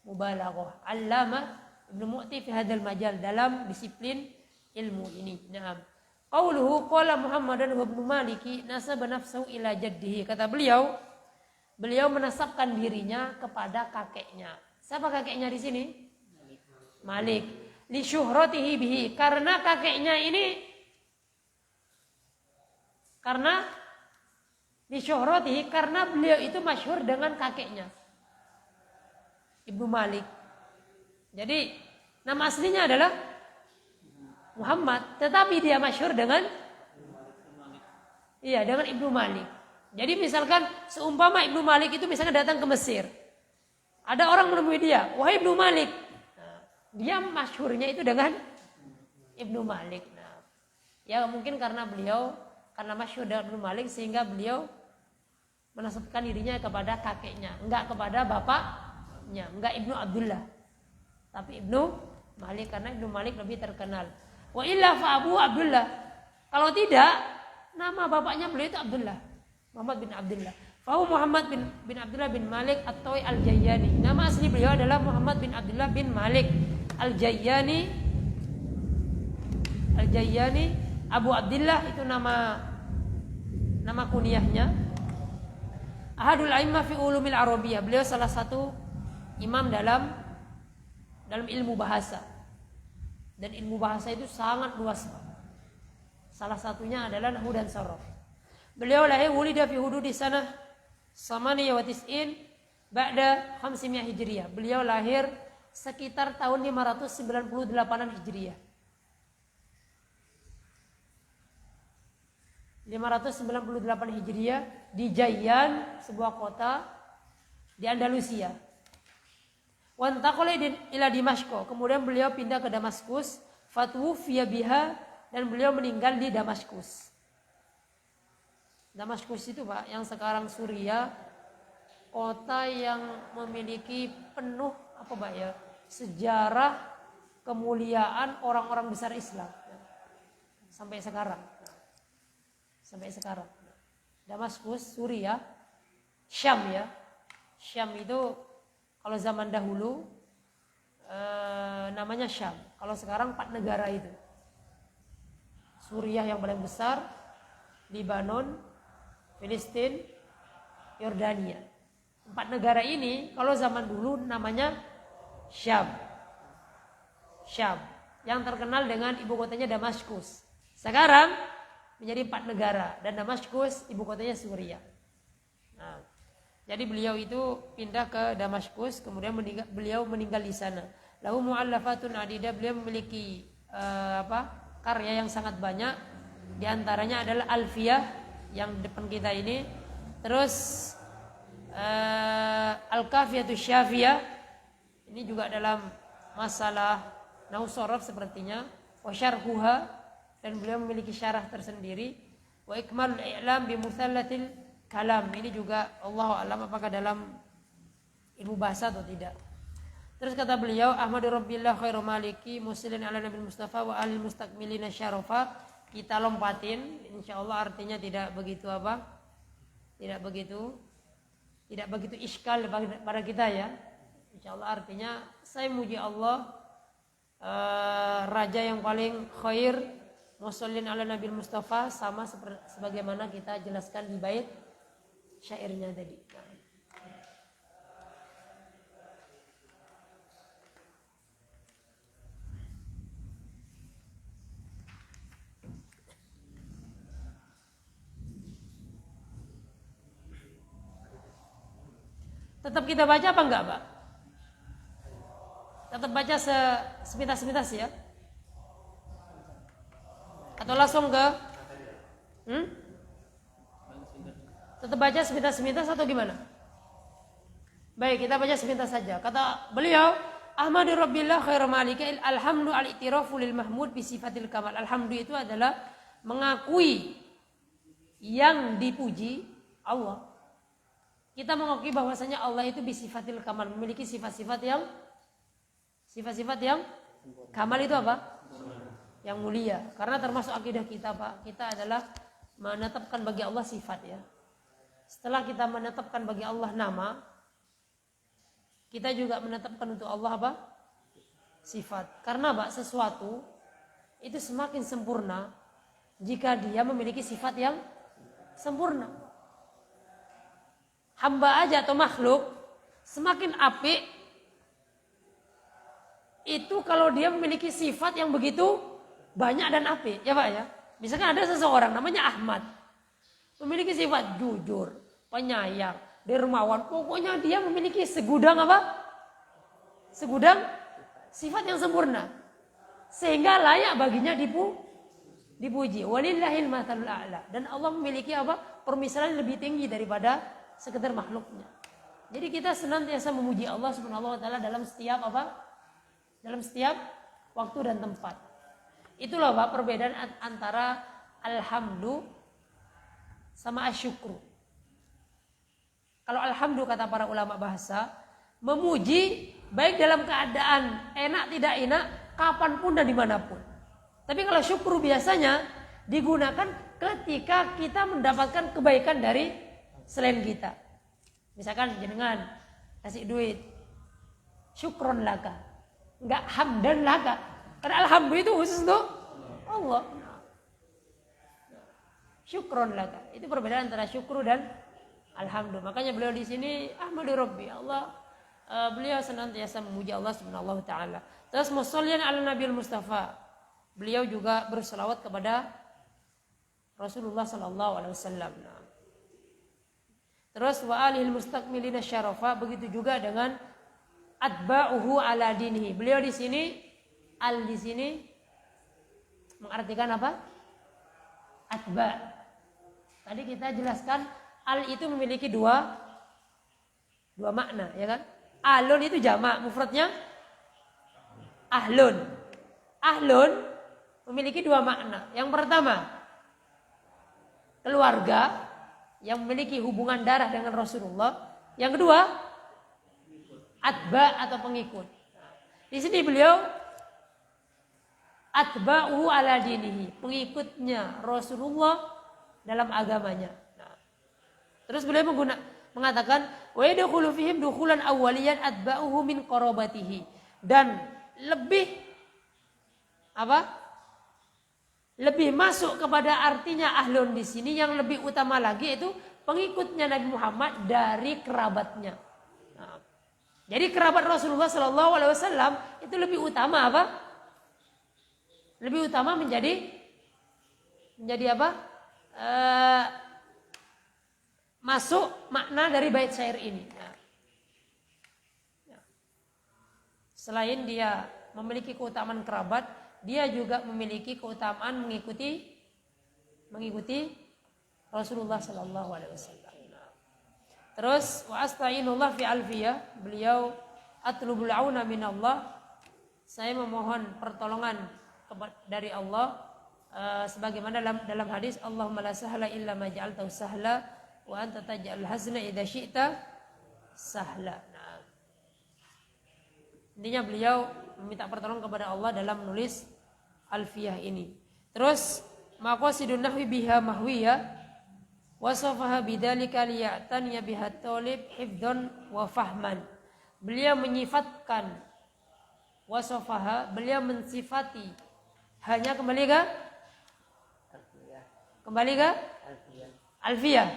mubalaghah. Allamah Ibnu Mu'ti fi hadzal majal, dalam disiplin ilmu ini. Naam. Qauluhu qala Muhammadan wa Ibnu Maliki nasaba nafsuhu ila jaddihi. Kata beliau menasabkan dirinya kepada kakeknya. Siapa kakeknya di sini? Malik. Li syuhratihi bihi, karena kakeknya ini li syuhratihi, karena beliau itu masyhur dengan kakeknya. Ibnu Malik. Jadi nama aslinya adalah Muhammad, tetapi dia masyhur dengan Ibnu Malik. Jadi misalkan seumpama Ibnu Malik itu misalnya datang ke Mesir, ada orang menemui dia, wahai Ibnu Malik. Nah, dia masyhurnya itu dengan Ibnu Malik. Nah, ya mungkin karena masyhur dengan Ibnu Malik sehingga beliau menasabkan dirinya kepada kakeknya, enggak kepada bapaknya, enggak Ibnu Abdullah. Tapi Ibnu Malik, karena Ibnu Malik lebih terkenal. Wa illa fa Abu Abdullah. Kalau tidak, Nama bapaknya beliau itu Abdullah, Muhammad bin Abdullah. Fahu Muhammad bin Abdullah bin Malik At-Tawi Al-Jayyani. Nama asli beliau adalah Muhammad bin Abdullah bin Malik Al-Jayyani. Al-Jayyani Abu Abdullah itu nama kunyahnya. Ahadul a'immah fi ulumil arabiyah. Beliau salah satu imam dalam ilmu bahasa. Dan ilmu bahasa itu sangat luas. Salah satunya adalah nahwu dan sharaf. Beliau lahir wulida fi hududi sanah 98 ba'da 500 Hijriyah. Beliau lahir sekitar tahun 598-an Hijriyah. 598 Hijriyah di Jayyan, sebuah kota di Andalusia. Wantaqala ila Dimashq. Kemudian beliau pindah ke Damaskus, fatwufiya biha, dan beliau meninggal di Damaskus. Damaskus itu Pak, yang sekarang Suriah, kota yang memiliki penuh sejarah kemuliaan orang-orang besar Islam sampai sekarang. Damaskus, Suriah, Syam ya. Syam itu kalau zaman dahulu namanya Syam. Kalau sekarang 4 negara itu. Suriah yang paling besar, Lebanon, Filistin, Yordania. 4 negara ini kalau zaman dulu namanya Syam. Yang terkenal dengan ibu kotanya Damaskus. Sekarang menjadi 4 negara dan Damaskus ibu kotanya Suriah. Nah, jadi beliau itu pindah ke Damaskus, kemudian beliau meninggal di sana. Lahu mu'allafatun adidah, beliau memiliki karya yang sangat banyak. Di antaranya adalah Alfiyah yang depan kita ini. Terus Al-Kafiyatus Syafiyah, ini juga dalam masalah nahwu sharaf sepertinya. Wa syarhuha, dan beliau memiliki syarah tersendiri. Wa ikmalul i'lam bi muthallatil kalam, ini juga Allahu a'lam apakah dalam ilmu bahasa atau tidak. Terus kata beliau, Ahmadu Rabbillah khairu maliki muslin ala nabil mustafa wa alil mustakmilina syarafa. Kita lompatin, insyaallah artinya tidak begitu iskal pada kita ya. Insyaallah artinya saya muji Allah, raja yang paling khair, muslin ala nabil mustafa, sama sebagaimana kita jelaskan di bait syairnya tadi. Tetap kita baca apa enggak, Pak? Tetap baca sepintas-sepintas ya? Atau langsung ke? Tetap baca sepintas-sepintas atau gimana? Baik, kita baca sepintas saja. Kata beliau, Ahmadu Rabbillah khairu maliki alhamdu al-i'tirafu lil mahmud bi sifatil kamal. Alhamdu itu adalah mengakui yang dipuji Allah. Kita mengakui bahwasanya Allah itu bi sifatil kamal, memiliki sifat-sifat yang kamal itu apa? Yang mulia. Karena termasuk akidah kita, Pak. Kita adalah menetapkan bagi Allah sifat ya. Setelah kita menetapkan bagi Allah nama, kita juga menetapkan untuk Allah apa? Sifat. Karena Pak, sesuatu itu semakin sempurna jika dia memiliki sifat yang sempurna. Hamba aja atau makhluk semakin apik itu kalau dia memiliki sifat yang begitu banyak dan apik, ya Pak ya. Misalkan ada seseorang namanya Ahmad, memiliki sifat jujur, penyayang, dermawan, pokoknya dia memiliki segudang apa? Segudang sifat yang sempurna. Sehingga layak baginya dipuji. Walillahil mathalul a'la. Dan Allah memiliki apa? Permisalan lebih tinggi daripada sekedar makhluknya. Jadi kita senantiasa memuji Allah Subhanahu wa taala dalam setiap apa? Dalam setiap waktu dan tempat. Itulah Pak perbedaan antara alhamdu sama asyukru. Kalau alhamdu kata para ulama bahasa, memuji baik dalam keadaan enak tidak enak, kapanpun dan dimanapun. Tapi kalau syukur biasanya digunakan ketika kita mendapatkan kebaikan dari selain kita. Misalkan jenengan kasih duit, syukron laka, enggak hamdan laka. Karena alhamdulillah itu khusus untuk Allah. Syukron laka. Itu perbedaan antara syukru dan alhamdulillah. Makanya beliau di sini ahmadu rabbi, Allah, beliau senantiasa memuji Allah Subhanahu wa taala. Terus musallian ala Nabil Mustafa. Beliau juga berselawat kepada Rasulullah sallallahu alaihi wasallam. Terus wa alihil mustakmilina syarafa, begitu juga dengan atba'uhu ala dinihi. Beliau di sini di sini mengartikan apa? Atba. Tadi kita jelaskan al itu memiliki dua makna, ya kan? Alun itu jamak, mufradnya ahlun. Ahlun memiliki dua makna. Yang pertama, keluarga yang memiliki hubungan darah dengan Rasulullah. Yang kedua, atba atau pengikut. Di sini beliau atba'uhu ala dinihi, pengikutnya Rasulullah dalam agamanya. Nah, terus beliau mengatakan wa yadkhulu fihim dukhulan awwaliyan atba'uhu min qarabatihi, dan lebih lebih masuk kepada artinya ahlun di sini, yang lebih utama lagi itu pengikutnya Nabi Muhammad dari kerabatnya. Nah, jadi kerabat Rasulullah Sallallahu Alaihi Wasallam itu lebih utama apa? Lebih utama menjadi apa? Masuk makna dari bait syair ini. Nah, selain dia memiliki keutamaan kerabat, dia juga memiliki keutamaan mengikuti Rasulullah Sallallahu Alaihi Wasallam. Terus wa asta'inullah fi alfiyah, beliau atlubul auna minallah, saya memohon pertolongan dari Allah, sebagaimana dalam hadis Allahumma la sahla illa ma ja'altahu sahla wa anta taj'al hazna idza syi'ta sahla. Nah, intinya beliau meminta pertolongan kepada Allah dalam menulis alfiyah ini. Terus maqasidun nahwi biha mahwiya wasafaha bidzalika liya'taniya biha talib hifdzan wa fahman. Beliau menyifatkan wasafaha, beliau mensifati, hanya kembali ke alfiyah.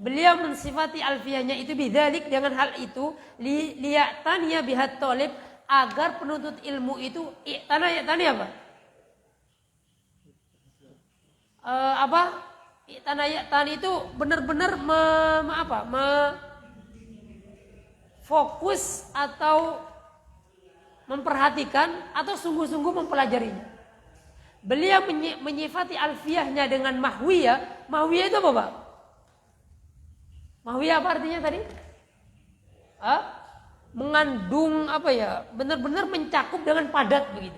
Beliau mensifati alfiyahnya itu bidzalik, dengan hal itu liya'taniya biha talib, agar penuntut ilmu itu i'tani apa? I'tani itu benar-benar fokus atau memperhatikan atau sungguh-sungguh mempelajarinya. Beliau menyifati alfiyahnya dengan mahwiyah. Mahwiyah itu apa, Pak? Mahwiyah apa artinya tadi? Mengandung benar-benar mencakup dengan padat begitu.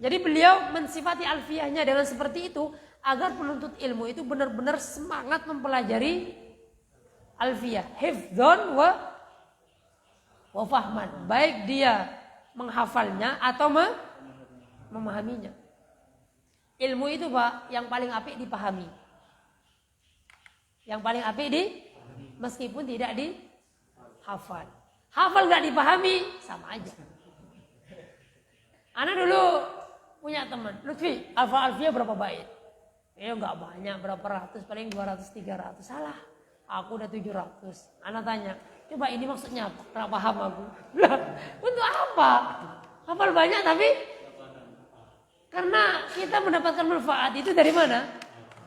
Jadi beliau mensifati alfiyahnya dengan seperti itu agar penuntut ilmu itu benar-benar semangat mempelajari alfiyah, hifdzan wa fahman, baik dia menghafalnya atau memahaminya. Ilmu itu, Pak, yang paling apik dipahami. Yang paling apik meskipun tidak dihafal. Hafal nggak dipahami sama aja. Anak dulu punya teman, Lutfi, hafal alfiyah berapa bait? Nggak banyak, berapa ratus, paling 200, 300. Salah, aku udah 700. Anak tanya, coba ini maksudnya apa? Nggak paham aku. Untuk apa? Hafal banyak tapi karena kita mendapatkan manfaat itu dari mana?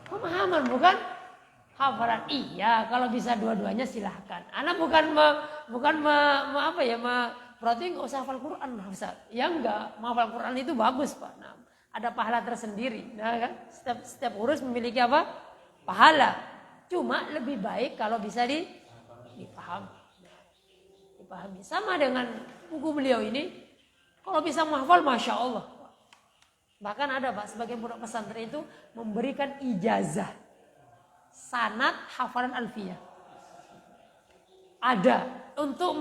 Pemahaman, bukan hafalan. Iya, kalau bisa dua-duanya silahkan. Anak berarti nggak usah hafal Quran, Ustaz. Ya enggak, menghafal Quran itu bagus, Pak. Nah, ada pahala tersendiri. Nah, kan? Setiap urus memiliki apa? Pahala. Cuma lebih baik kalau bisa dipahami. Dipahami. Sama dengan buku beliau ini, kalau bisa menghafal, Masya Allah. Bahkan ada, Pak, sebagian pondok pesantren itu memberikan ijazah sanad hafalan alfiyah. Ada untuk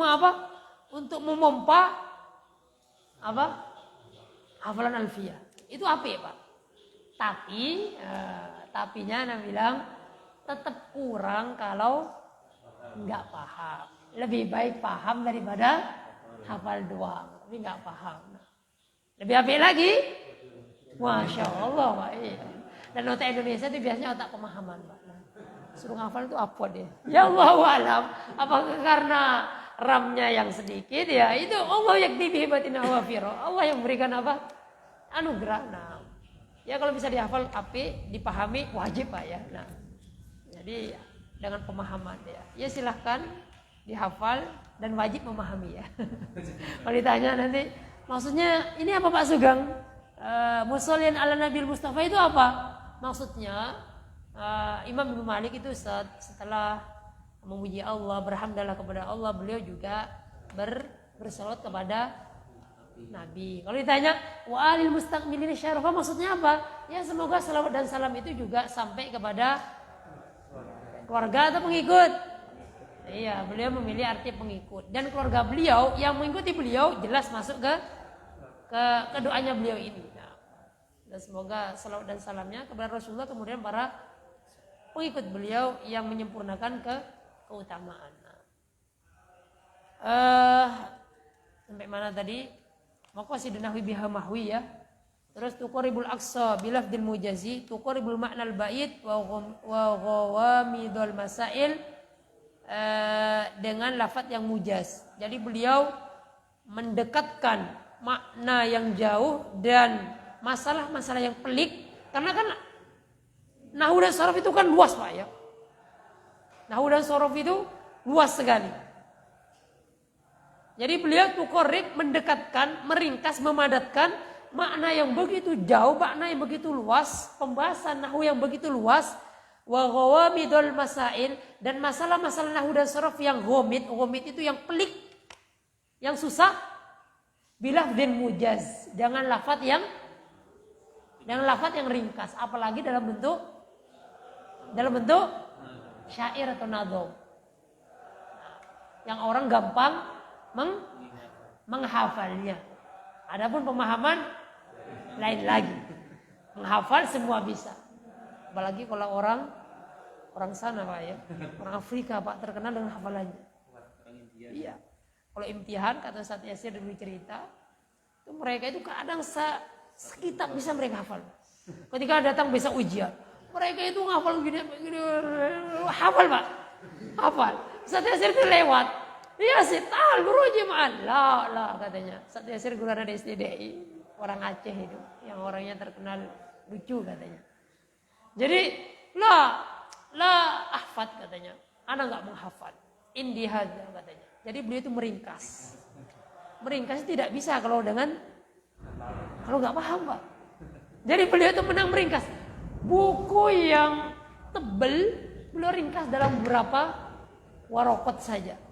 Untuk memompa hafalan alfiyah. Itu apa ya, Pak? Tapinya Nabi bilang tetap kurang kalau nggak paham. Lebih baik paham daripada hafal doang, tapi nggak paham. Lebih apik lagi, Masya Allah, Pak. Iya. Dan otak Indonesia itu biasanya otak pemahaman, Pak. Suruh hafal itu apa dia? Ya Allah alam. Apakah karena RAM-nya yang sedikit ya? Itu Allah yang dihibatin awafiro. Allah yang berikan apa? Anugerah. Nah, ya kalau bisa dihafal api, dipahami wajib Pak ya. Nah, jadi dengan pemahaman ya. Ya silahkan dihafal dan wajib memahami ya. Kalau ditanya nanti, maksudnya ini apa Pak Sugeng? Mushollian ala Nabil Mustafa itu apa? Maksudnya Imam Ibnu Malik itu setelah memuji Allah, berhamdalah kepada Allah, beliau juga bersalawat kepada Nabi. Kalau ditanya wa alil mustaqbilin syarafa maksudnya apa? Ya semoga salawat dan salam itu juga sampai kepada keluarga atau pengikut. Iya, beliau memilih arti pengikut dan keluarga beliau yang mengikuti beliau jelas masuk ke doanya beliau ini. Nah, dan semoga salawat dan salamnya kepada Rasulullah kemudian para pengikut beliau yang menyempurnakan keutamaan. Sampai mana tadi? Maqasidun nahwi biha mahwi ya. Terus tuqribul aqsa bilafdil mujazi, tuqribul ma'nal ba'id wa ghawamidul masail dengan lafaz yang mujaz. Jadi beliau mendekatkan makna yang jauh dan masalah-masalah yang pelik karena kan nahwu dan sharaf itu kan luas Pak ya. Nahwu dan sharaf itu luas sekali. Jadi beliau tuqarrib mendekatkan, meringkas, memadatkan makna yang begitu jauh, makna yang begitu luas, pembahasan nahwu yang begitu luas, wa ghawamidul masail dan masalah-masalah nahwu dan sharaf yang ghamid itu yang pelik, yang susah, bilafdin mujaz, jangan lafaz yang ringkas, apalagi dalam bentuk syair atau nadhom. Yang orang gampang menghafalnya. Adapun pemahaman lain lagi. Menghafal semua bisa. Apalagi kalau orang sana Pak ya. Orang Afrika Pak terkenal dengan hafalannya. Iya. Kalau imtihan kata Ustaz Yasir dulu cerita, itu mereka itu kadang sekitar bisa mereka hafal. Ketika datang besok ujian, mereka itu ngafal gini, hafal Pak. Hafal. Ustaz Yasir itu lewat. Iya sih, tal guru jemaah. Lah katanya. Ustaz Yasir guru ada di SDDI, orang Aceh itu, yang orangnya terkenal lucu katanya. Jadi la ahfad katanya. Ana enggak menghafal. Indi hadza katanya. Jadi beliau itu meringkas. Meringkas tidak bisa kalau enggak paham, Pak. Jadi beliau itu menang meringkas. Buku yang tebal beliau ringkas dalam beberapa warokot saja.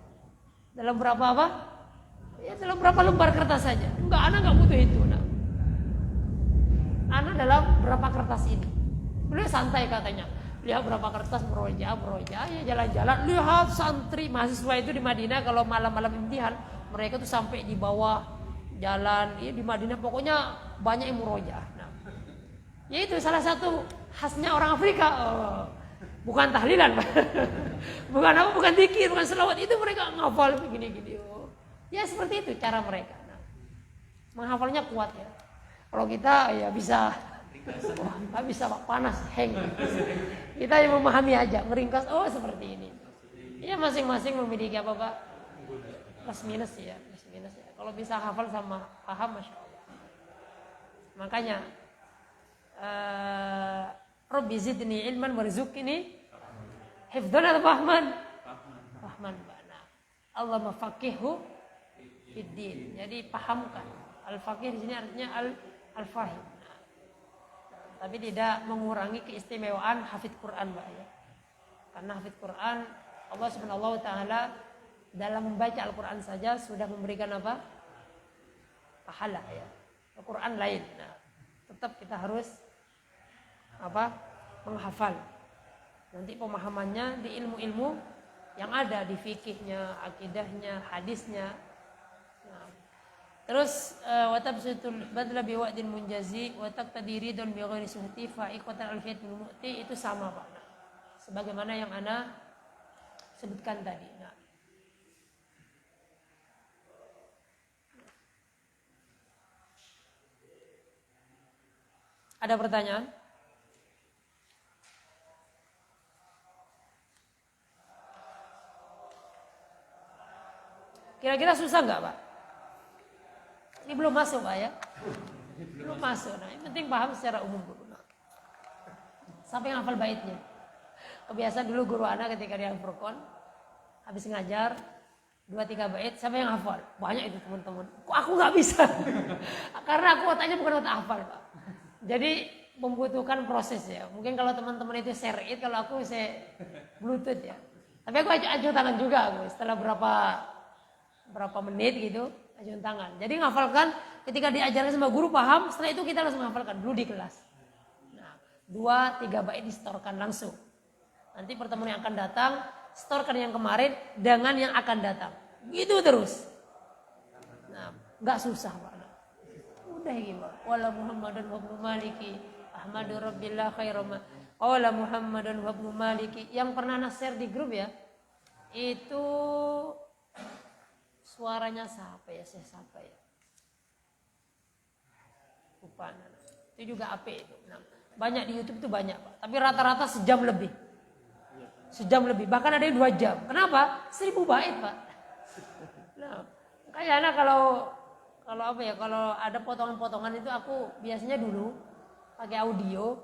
Dalam berapa apa? Ya dalam berapa lembar kertas saja. Ana enggak butuh itu. Ana dalam berapa kertas ini. Beliau santai katanya. Lihat berapa kertas meroja ya jalan-jalan. Lihat santri mahasiswa itu di Madinah kalau malam-malam imtihan mereka tuh sampai di bawah jalan ya, di Madinah pokoknya banyak yang meroja. Nah, ya itu salah satu khasnya orang Afrika. Bukan tahlilan, bukan zikir, bukan selawat, itu mereka ngafal begini-gini. Ya seperti itu cara mereka. Nah, menghafalnya kuat ya. Kalau kita ya bisa, nggak bisa Pak, panas, hang. Kita yang memahami aja, meringkas. Oh seperti ini. Ya masing-masing memiliki apa Pak? Plus minus ya. Kalau bisa hafal sama paham, masya Allah. Makanya. Rabbi zidni ilman warzuqni hifdzan atau fahman? Fahman bana. Allah mafaqihu fiddin. Jadi pahamkan. Al-faqih di sini artinya al-fahim. Nah, tapi tidak mengurangi keistimewaan hafidz Quran, Mbak ya. Karena hafidz Quran Allah Subhanahu wa taala dalam membaca Al-Qur'an saja sudah memberikan apa? Pahala ya. Al-Qur'an lain. Nah, tetap kita harus menghafal. Nanti pemahamannya di ilmu-ilmu yang ada di fikihnya, akidahnya, hadisnya. Nah, Terus wa tabsutul badla bi wa'din munjazi wa taqtadi ridon bi ghairi suhti fa iqatan alfiyatul mu'ti, itu sama Pak. Nah, sebagaimana yang ana sebutkan tadi. Nah, ada pertanyaan? Kira-kira susah nggak Pak? Ini belum masuk Pak ya? Belum masuk. Nah, yang penting paham secara umum dulu. Nah, sampai hafal baitnya. Kebiasaan dulu guru anak ketika dia Furqan, habis ngajar 2-3 bait, siapa yang hafal? Banyak itu teman-teman. Kok aku nggak bisa? Karena aku otaknya bukan otak hafal Pak. Jadi membutuhkan proses ya. Mungkin kalau teman-teman itu share it, kalau aku saya bluetooth ya. Tapi aku ajukan tangan juga aku. Setelah berapa menit gitu, ajukan tangan. Jadi ngafalkan ketika diajarkan sama guru paham, setelah itu kita langsung ngafalkan dulu di kelas. Nah, 2-3 bait distorkan langsung. Nanti pertemuan yang akan datang, storkan yang kemarin dengan yang akan datang. Gitu terus. Nah, nggak susah Pak. Udah gimana? Wala Muhammadan wa ibnu Maliki Ahmadu Rabbillah khairama. Wala Muhammadan wa ibnu Maliki. Yang pernah share di grup ya, itu suaranya siapa ya? Saya siapa ya? Lupa. Itu juga AP itu. Nah, banyak di YouTube itu banyak Pak. Tapi rata-rata sejam lebih. Sejam lebih. Bahkan ada yang 2 jam. Kenapa? 1000 bait Pak. Nah, kayaknya kalau apa ya? Kalau ada potongan-potongan itu aku biasanya dulu pakai audio.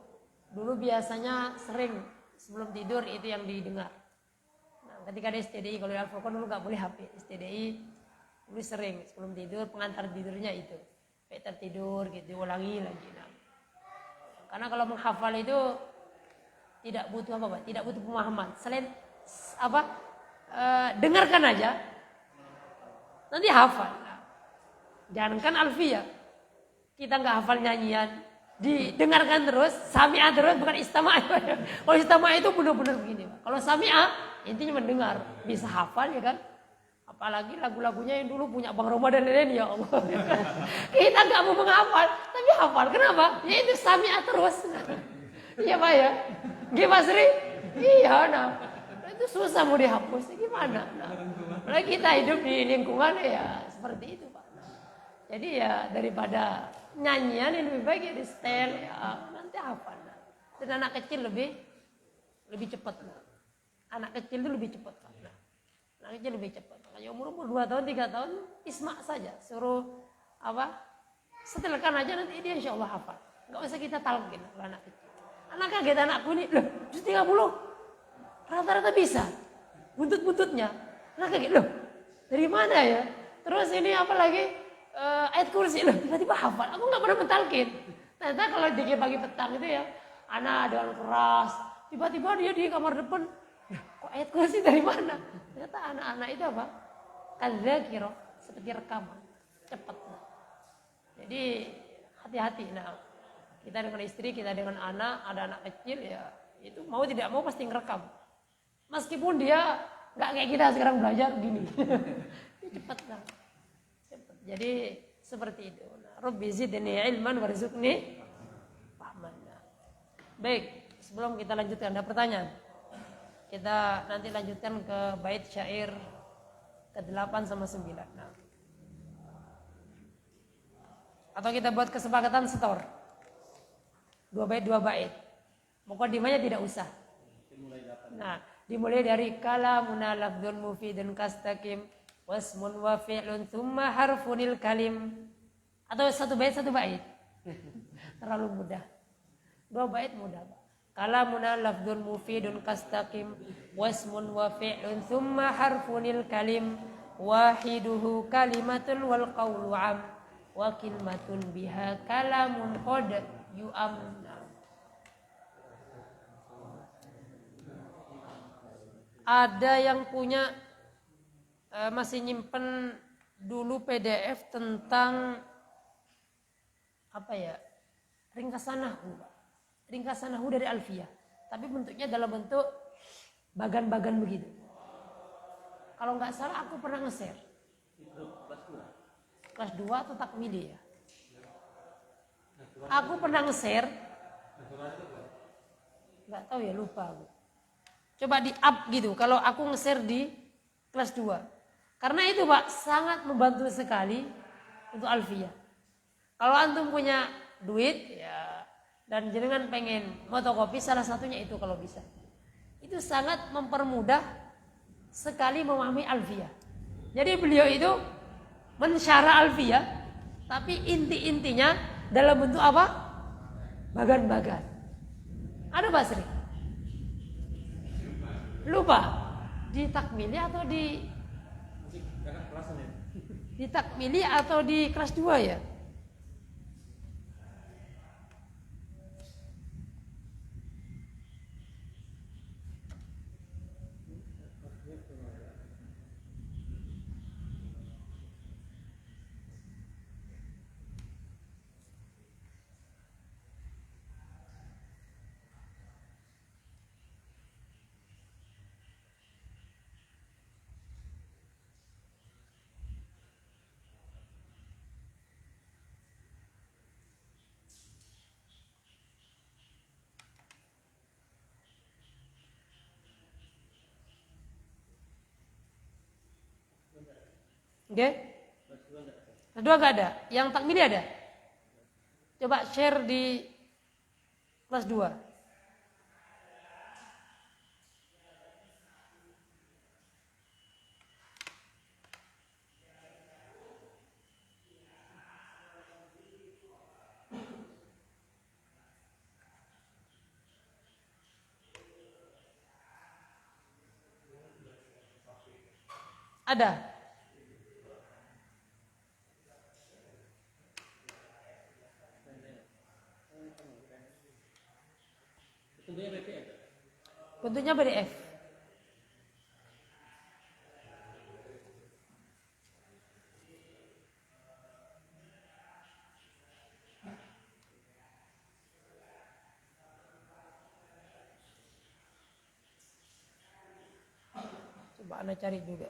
Dulu biasanya sering sebelum tidur itu yang didengar. Nah, ketika di STDI kalau di Al-Furqan dulu nggak boleh HP. STDI dulu sering sebelum tidur pengantar tidurnya itu. Sampai tertidur gitu, ulangi lagi. Nah, karena kalau menghafal itu tidak butuh apa Pak? Tidak butuh pemahaman. Selain apa? Dengarkan aja. Nanti hafal. Nah, jangankan alfiyah. Kita nggak hafal nyanyian, didengarkan terus, sami'ah terus, bukan istama'ah. Kalau istama'ah itu benar-benar begini Pak. Kalau sami'ah intinya mendengar, bisa hafal ya kan? Apalagi lagu-lagunya yang dulu punya Bang Roma dan lain-lain ya Allah. Kita nggak mau menghafal, tapi hafal. Kenapa? Ya itu sami'ah terus. Iya Pak ya. Gimana Sri? Iya, nah itu susah mau dihapus, gimana? Nah, apalagi kita hidup di lingkungan ya seperti itu Pak. Jadi ya daripada nyanyian yang lebih baik ya di setel ya nanti hafal. Nah. Dan anak kecil lebih cepat. Nah. Anak kecil itu lebih cepat Pak. Nah, anak kecil lebih cepat. Makanya umur 2 tahun 3 tahun isma saja, suruh apa? Setelkan aja nanti dia insya Allah hafal. Gak usah kita talqin kalau anak kecil. Anak kaget anakku ini, loh, 30. Rata-rata bisa. Buntut-buntutnya. Anak kaget, loh, dari mana ya? Terus ini apa lagi? Ayat kursi, loh, tiba-tiba hafal. Aku gak pernah mentalkin. Ternyata kalau di pagi petang itu ya, anak dengan keras. Tiba-tiba dia di kamar depan, loh, kok ayat kursi dari mana? Ternyata anak-anak itu apa? Kadzakiro, seperti rekaman. Cepat. Jadi hati-hati. Nah, kita dengan istri, kita dengan anak, ada anak kecil ya, itu mau tidak mau pasti ngerekam. Meskipun dia nggak kayak kita sekarang belajar gini, cepat lah. Cepat. Jadi seperti itu. Rabbi zidni ilman warzuqni fahman. Baik, sebelum kita lanjutkan ada pertanyaan. Kita nanti lanjutkan ke bait syair ke-8 sama 9. Nah. Atau kita buat kesepakatan setor. 2 bait. Muqaddimahnya tidak usah. Nah, dimulai dari kalamuna lafdzun mufidun kastaqim wasmun wa fi'lun tsumma harfunil kalim. Atau 1 bait 1 bait. Terlalu mudah. 2 bait mudah, Pak. Kalamuna lafdzun mufidun kastaqim wasmun wa fi'lun tsumma harfunil kalim wahiduhu kalimatun wal qawlu am wa kalimatun biha kalamun qad yu'am. Ada yang punya masih nyimpen dulu PDF tentang apa ya, ringkasan nahwu dari Alfiyah, tapi bentuknya dalam bentuk bagan-bagan begitu. Kalau nggak salah aku pernah nge-share. kelas 2 atau takmili ya. Aku pernah nge-share. Nggak tahu ya, lupa aku. Coba di up gitu kalau aku nge-share di kelas 2. Karena itu Pak sangat membantu sekali untuk alfiyah. Kalau antum punya duit ya dan jenengan pengen fotokopi, salah satunya itu kalau bisa. Itu sangat mempermudah sekali memahami alfiyah. Jadi beliau itu mensyarah alfiyah, tapi inti-intinya dalam bentuk apa? Bagan-bagan. Ada Pak Sri? Lupa. Di takmili atau di takmili atau di kelas 2 ya? Oke? Kedua gak ada. Yang takmili ada? Coba share di kelas 2. Ada? Bentuknya PDF. Coba Anda cari juga.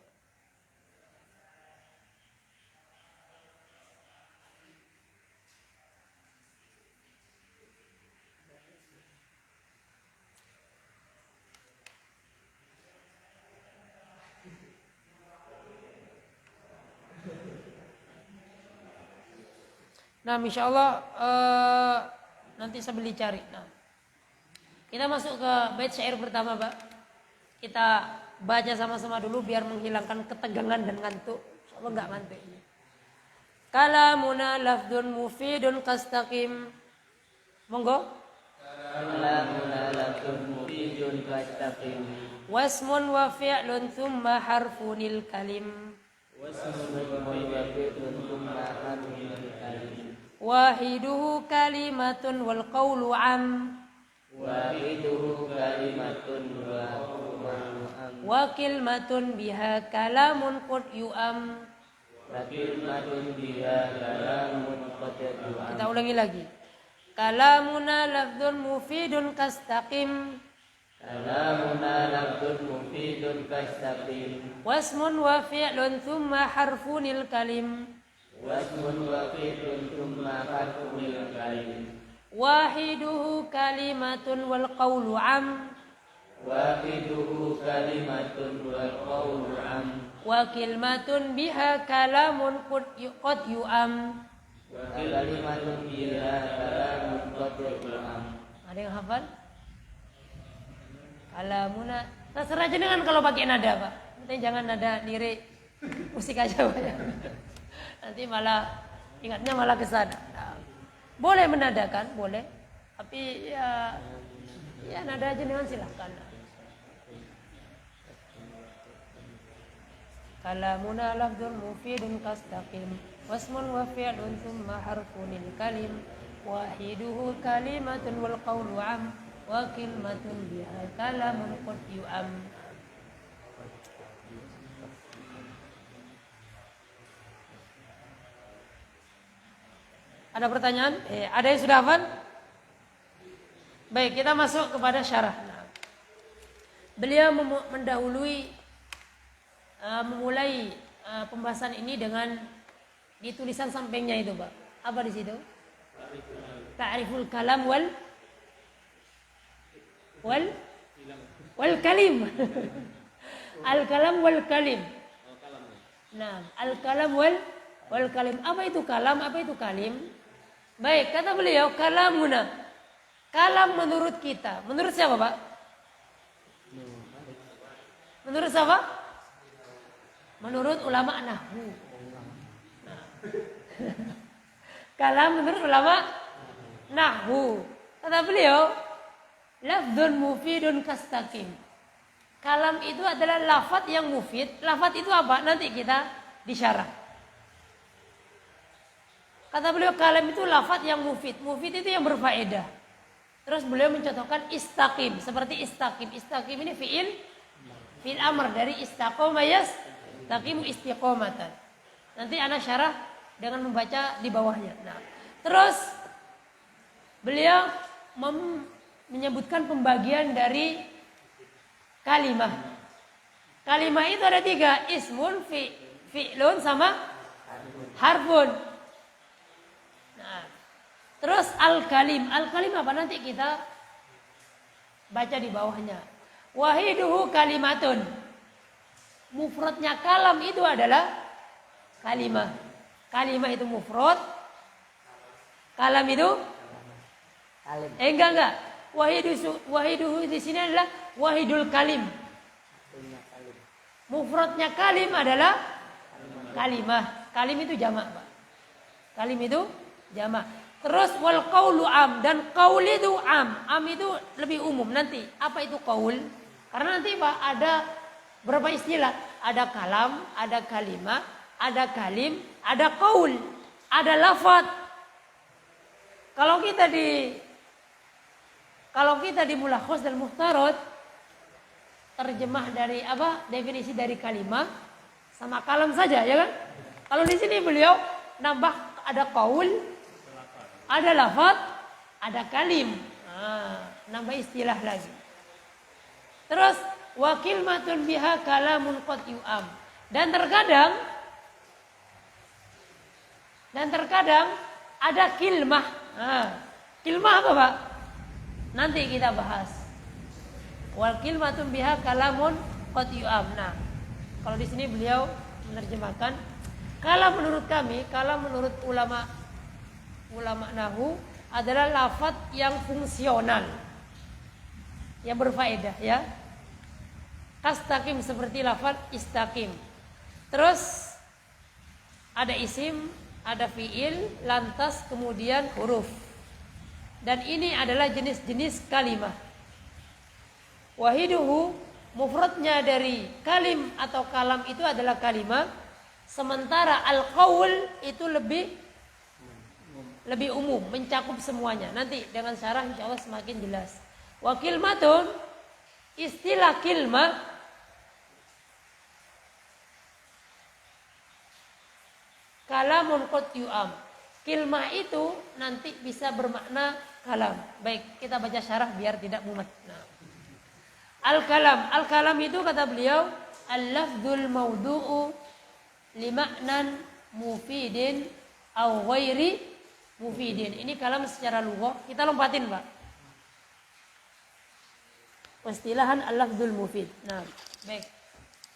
Nah, insya Allah nanti saya beli cari. Nah, kita masuk ke bait syair pertama, Pak. Kita baca sama-sama dulu biar menghilangkan ketegangan dan ngantuk. Insya Allah nggak ngantuk. Kalamuna lafdun mufidun kastaqim. Monggo. Kalamuna lafdun mufidun kastaqim. Wasmun wa fi'lun thumma harfunil kalim. Wahiduhu kalimatun wal qawlu am. Wahiduhu kalimatun wa qawlu am. Wa kilmatun biha kalamun qad yu'am. Wa kilmatun biha kalamun qad yu'am. Kita ulangi lagi. Kalamuna lafdun mufidun kastaqim. Kalamuna lafdun mufidun kastaqim. Wasmun wa fi'lun thumma harfunil kalim. Wasmun wa fi'lun thumma harfunil kalim. Wahiduhu kalimatun wal qawlu am. Wahiduhu kalimatun wal qawlu am. Wa kilmatun biha kalamun qad yu'am. Wa kalimatun biha kalamun qad yu'am. Ada yang hafal? Kalamuna. Terserah jenengan kalau pakai nada, Pak. Nanti jangan nada lirik musik aja, Pak. Nanti malah ingatnya malah ke sana. Nah, boleh menadakan, boleh. Tapi ya nada jenengan silahkan. Kalamuna lafdzun mufidun kastaqim. Wasmun wa fi'lun thumma harfunil kalim. Wahiduhu kalimatun wal qawlu am. Wa kilmatun biha kalamun qad yu'am. Ada pertanyaan? Ada yang sudah hafal? Baik, kita masuk kepada syarah. Nah, beliau mendahului memulai pembahasan ini dengan Di tulisan sampingnya itu, Pak. Apa di situ? Ta'riful kalam wal kalim. Al kalam wal kalim. Nah, al kalam wal kalim. Apa itu kalam? Apa itu kalim? Baik, kata beliau kalamuna. Kalam menurut kita. Menurut siapa, Pak? Menurut siapa? Menurut ulama nahwu. Nah. Kalam menurut ulama nahwu. Kata beliau, lafdzun mufidun kastaqim. Kalam itu adalah lafaz yang mufid. Lafaz itu apa? Nanti kita disyarah. Kata beliau kalam itu lafaz yang mufid. Mufid itu yang berfaedah. Terus beliau mencontohkan istaqim. Seperti istaqim. Istaqim ini fi'il amr dari istaqoma yastaqimu istiqomatan. Nanti ana syarah dengan membaca di bawahnya. Nah, terus beliau menyebutkan pembagian dari kalimah. Kalimah itu ada 3, ismun, fi'lun sama harfun. Nah, terus al-kalim. Al-kalim apa? Nanti kita baca di bawahnya. Wahiduhu kalimatun. Mufradnya kalam itu adalah kalimah. Kalimah itu mufrad. Kalam itu Kalim. enggak. Wahiduhu di sini adalah wahidul kalim. Mufradnya kalim adalah kalimah. Kalim itu jamak, Pak. Kalim itu jamak. Terus wal qaulu am, dan qaul itu am. Am itu lebih umum nanti. Apa itu qaul? Karena nanti, Pak, ada berapa istilah? Ada kalam, ada kalimah, ada kalim, ada qaul, ada lafaz. Kalau kita di Mulakhas dan Muhtarad, terjemah dari apa? Definisi dari kalimah sama kalam saja, ya kan? Kalau di sini beliau nambah ada qaul, ada lafaz, ada kalim. Nambah istilah lagi. Terus wa kalimatun biha kalamun qad yu'am. Dan terkadang ada kilmah. Kilmah apa, Pak? Nanti kita bahas. Wal kilmatun biha kalamun qad yu'am. Nah, kalau di sini beliau menerjemahkan kalam menurut kami, kalam menurut ulama nahwu adalah lafaz yang fungsional, yang berfaedah, ya. Kastaqim seperti lafaz istaqim. Terus ada isim, ada fiil, lantas kemudian huruf. Dan ini adalah jenis-jenis kalimah. Wahiduhu, mufradnya dari kalim atau kalam itu adalah kalimah. Sementara al-qaul itu lebih umum, mencakup semuanya. Nanti dengan syarah insyaallah semakin jelas. Wa kilmatun, istilah kilmah kalamun qad yu'am. Kilmah itu nanti bisa bermakna kalam. Baik, kita baca syarah biar tidak mumet. Nah. Al-kalam itu kata beliau al-lafdzul mawdu'u lima'nan mufidin aw ghairi mufidin. Ini kalam secara lughah. Kita lompatin, Pak. Pestilahan al-lafdzul mufid. Nah, baik.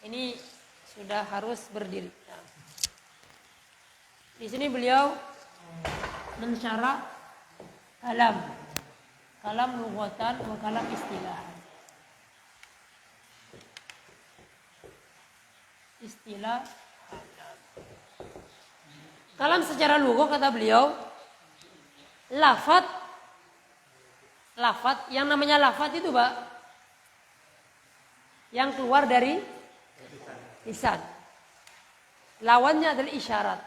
Ini sudah harus berdiri. Nah. Di sini beliau mensyarah kalam lughatan wa kalam istilahan. Istilah kalam secara lughah kata beliau lafaz yang namanya lafaz itu, Pak, yang keluar dari lisan. Lawannya adalah isyarat.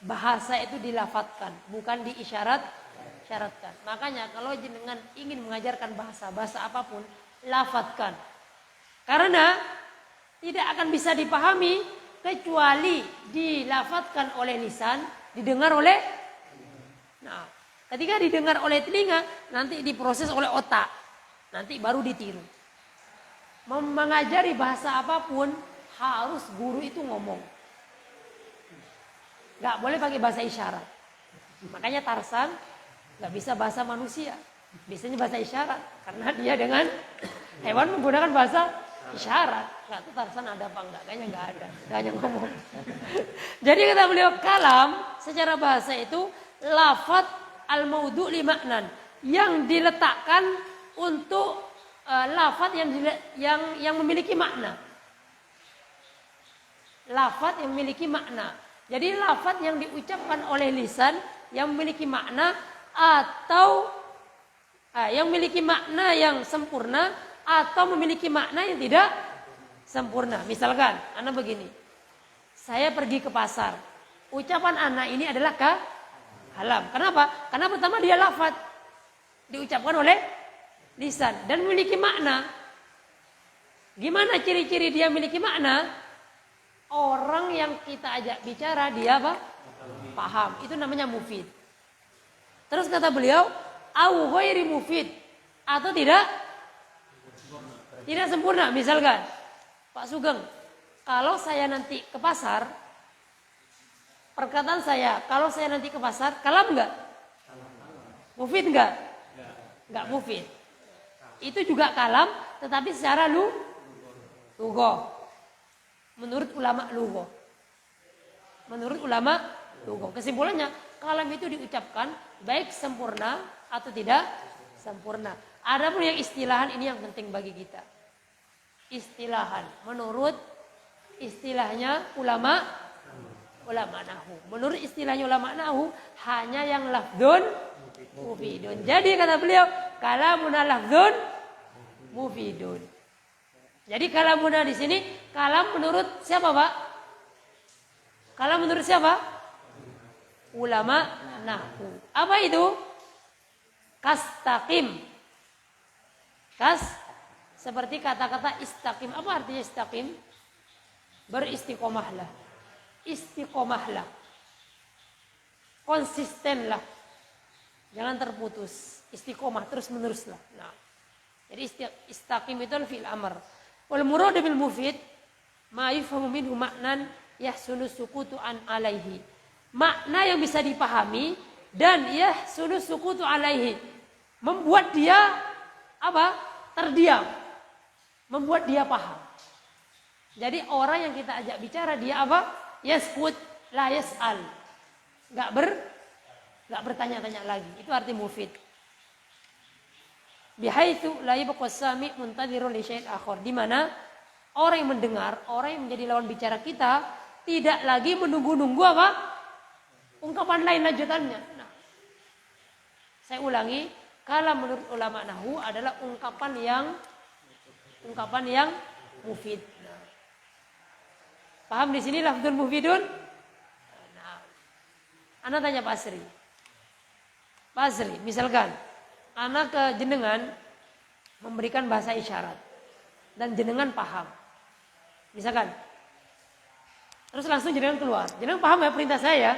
Bahasa itu dilafatkan, bukan diisyaratkan. Makanya kalau jenengan ingin mengajarkan bahasa apapun, lafatkan. Karena tidak akan bisa dipahami kecuali dilafatkan oleh lisan, didengar oleh. Nah, ketika didengar oleh telinga, nanti diproses oleh otak, nanti baru ditiru. Mengajari bahasa apapun harus guru itu ngomong. nggak boleh pakai bahasa isyarat. Makanya Tarsan nggak bisa bahasa manusia, biasanya bahasa isyarat karena dia dengan hewan menggunakan bahasa isyarat. Nggak tahu Tarsan ada apa enggak, kayaknya nggak ada, hanya ngomong. Jadi kata beliau, kalam secara bahasa itu lafadz al-maudhu' li maknan, yang diletakkan untuk lafadz yang memiliki makna. Lafadz yang memiliki makna. Jadi lafadz yang diucapkan oleh lisan yang memiliki makna atau yang memiliki makna yang sempurna atau memiliki makna yang tidak sempurna. Misalkan, anak begini, saya pergi ke pasar. Ucapan anak ini adalah kalam. Kenapa? Karena pertama dia lafadz diucapkan oleh lisan dan memiliki makna. Gimana ciri-ciri dia memiliki makna? Orang yang kita ajak bicara dia apa? Paham. Itu namanya mufid. Terus kata beliau, au ghairi mufid, atau tidak sempurna. Misalkan, Pak Sugeng, kalau saya nanti ke pasar, perkataan saya, kalau saya nanti ke pasar, kalam enggak? Mufid enggak? Enggak mufid. Itu juga kalam, tetapi secara lugah. Menurut ulama lugha. Kesimpulannya, kalam itu diucapkan baik sempurna atau tidak sempurna. Adapun yang istilahan ini yang penting bagi kita. Istilahan menurut istilahnya ulama nahwu. Menurut istilahnya ulama nahwu hanya yang lafdzun mufidun. Jadi kata beliau, kalamuna lafdzun mufidun. Jadi kalamuna di sini kalam menurut siapa, Pak? Kalam menurut siapa? Ulama nahwu. Apa itu? Kastaqim. Seperti kata-kata istaqim. Apa artinya istaqim? Beristiqomahlah. Istiqomahlah. Konsistenlah. Jangan terputus. Istiqomah terus meneruslah. Nah, jadi istaqim itu fi'il amr. Wal muradu bil mufid ma yufhamu minhu maknan yahsunu sukutu an alaihi. Makna yang bisa dipahami dan yahsunu sukutu alaihi, membuat dia apa? Terdiam. Membuat dia paham. Jadi orang yang kita ajak bicara dia apa? Yaskut la yas'al. Enggak bertanya-tanya lagi. Itu arti mufid. Bihaitsu la yabqa as-sami' muntadhirun li syai'in akhar, di mana orang yang mendengar, orang yang menjadi lawan bicara kita tidak lagi menunggu-nunggu apa? Ungkapan lain lanjutannya. Nah, saya ulangi, kalam menurut ulama nahwu adalah ungkapan yang mufid. Nah, paham di sini lafdzul mufidun? Nah, ana tanya Pak Asri. Pak Asri, misalkan anak ke jenengan memberikan bahasa isyarat dan jenengan paham, misalkan, terus langsung jenengan keluar, jenengan paham ya perintah saya?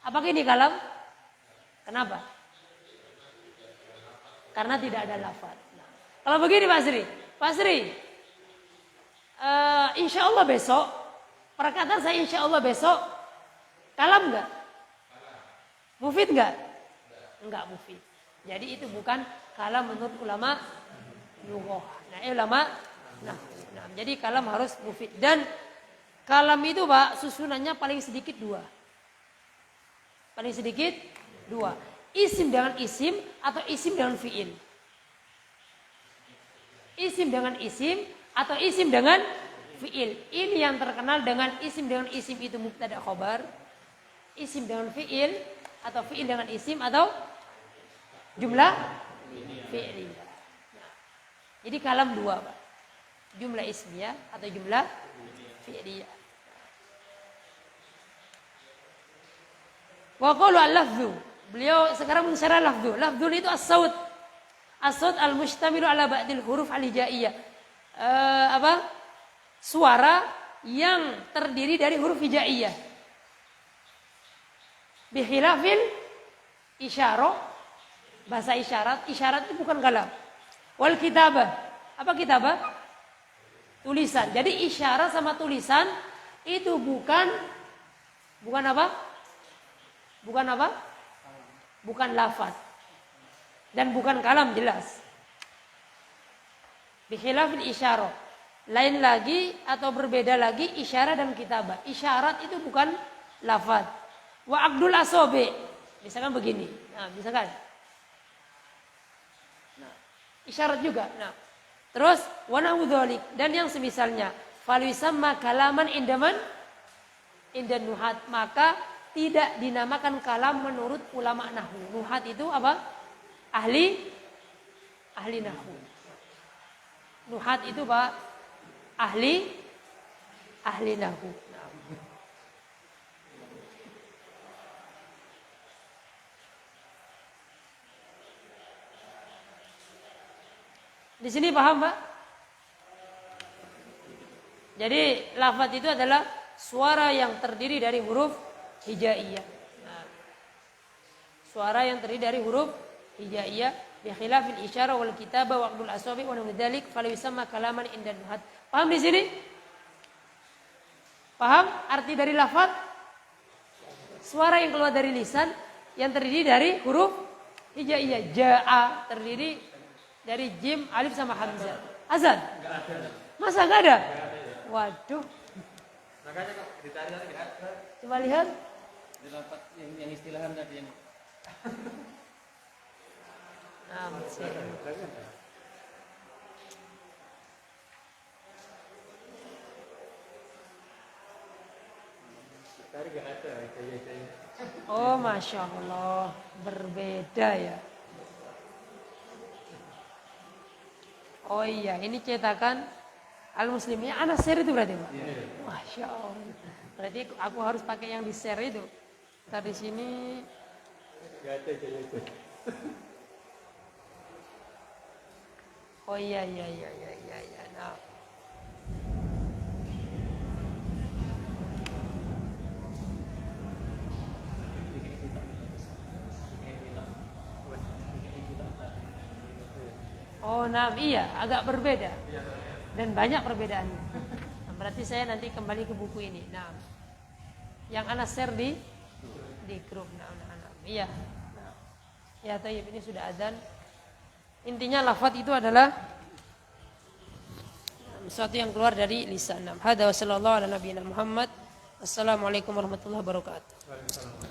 Apakah ini kalam? Kenapa? Karena tidak ada lafadz. Nah, kalau begini Pak Sri, insya Allah besok, perkataan saya insya Allah besok, kalam enggak? Mufid enggak? Enggak mufid. Jadi itu bukan kalam menurut ulama lughah. Nah, jadi kalam harus mufid. Dan kalam itu Pak, susunannya paling sedikit dua. Paling sedikit dua. Isim dengan isim atau isim dengan fi'il. Isim dengan isim atau isim dengan fi'il. Ini yang terkenal dengan isim itu mubtada khobar. Isim dengan fi'il atau fi'il dengan isim atau jumlah fi'liyah. Jadi kalam dua, Pak. Jumlah ismiyah atau jumlah fi'liyah. Wa qalu al-lafdhu. Beliau sekarang mensyarah lafdhu. Lafdhu itu as-saut. As-saut al-mustamilu ala ba'dil huruf al-hijaiyah. Suara yang terdiri dari huruf hijaiyah. Bikhilafil isyarah. Bahasa isyarat itu bukan kalam. Wal kitabah. Apa kitabah? Tulisan. Jadi isyarat sama tulisan itu bukan Bukan apa? Bukan apa? Bukan lafaz. Dan bukan kalam jelas. Bikhilafil isyarah. Lain lagi atau berbeda lagi isyarat dan kitabah. Isyarat itu bukan lafaz. Wa aqdul asabi. Misalkan begini. Nah, misalkan. Nah, isyarat juga. Nah, terus wa nahwu dzalik dan yang semisalnya. Fal yusamma kalaman indaman indan nuhat, maka tidak dinamakan kalam menurut ulama nahwu. Nuhat itu apa? Ahli nahwu. Nuhat itu Pak ahli nahwu. Di sini paham, Pak? Jadi lafaz itu adalah suara yang terdiri dari huruf hijaiyah. Nah, suara yang terdiri dari huruf hijaiyah bi khilafil isyarah wal kitabah wa aqdul asabi wa nahwu dzalik fala yusamma kalaman inda nuhat. Paham di sini? Paham arti dari lafaz? Suara yang keluar dari lisan yang terdiri dari huruf hijaiyah. Jaa terdiri dari jim, alif sama hamzah. Azan? Enggak ada. Masa enggak ada? Waduh. Makanya kok ditarik enggak ada. Coba lihat. Di lafaz yang istilahan tadi yang Oh, Masya Allah, berbeda ya. Oh iya, ini cetakan Al-Muslimnya An-Nasr itu berarti, Pak? Masya Allah. Berarti aku harus pakai yang di share itu. Ntar di sini. Oh iya. Nah. Oh, nah iya, agak berbeda. Dan banyak perbedaannya. Nah, berarti saya nanti kembali ke buku ini. Nah, yang ana share di grup. Nah. Iya. Nah. Ya, tayyib, ini sudah adzan. Intinya lafaz itu adalah sesuatu yang keluar dari lisan. Hada wa sallallahu ala nabiyina Muhammad. Assalamualaikum warahmatullahi wabarakatuh.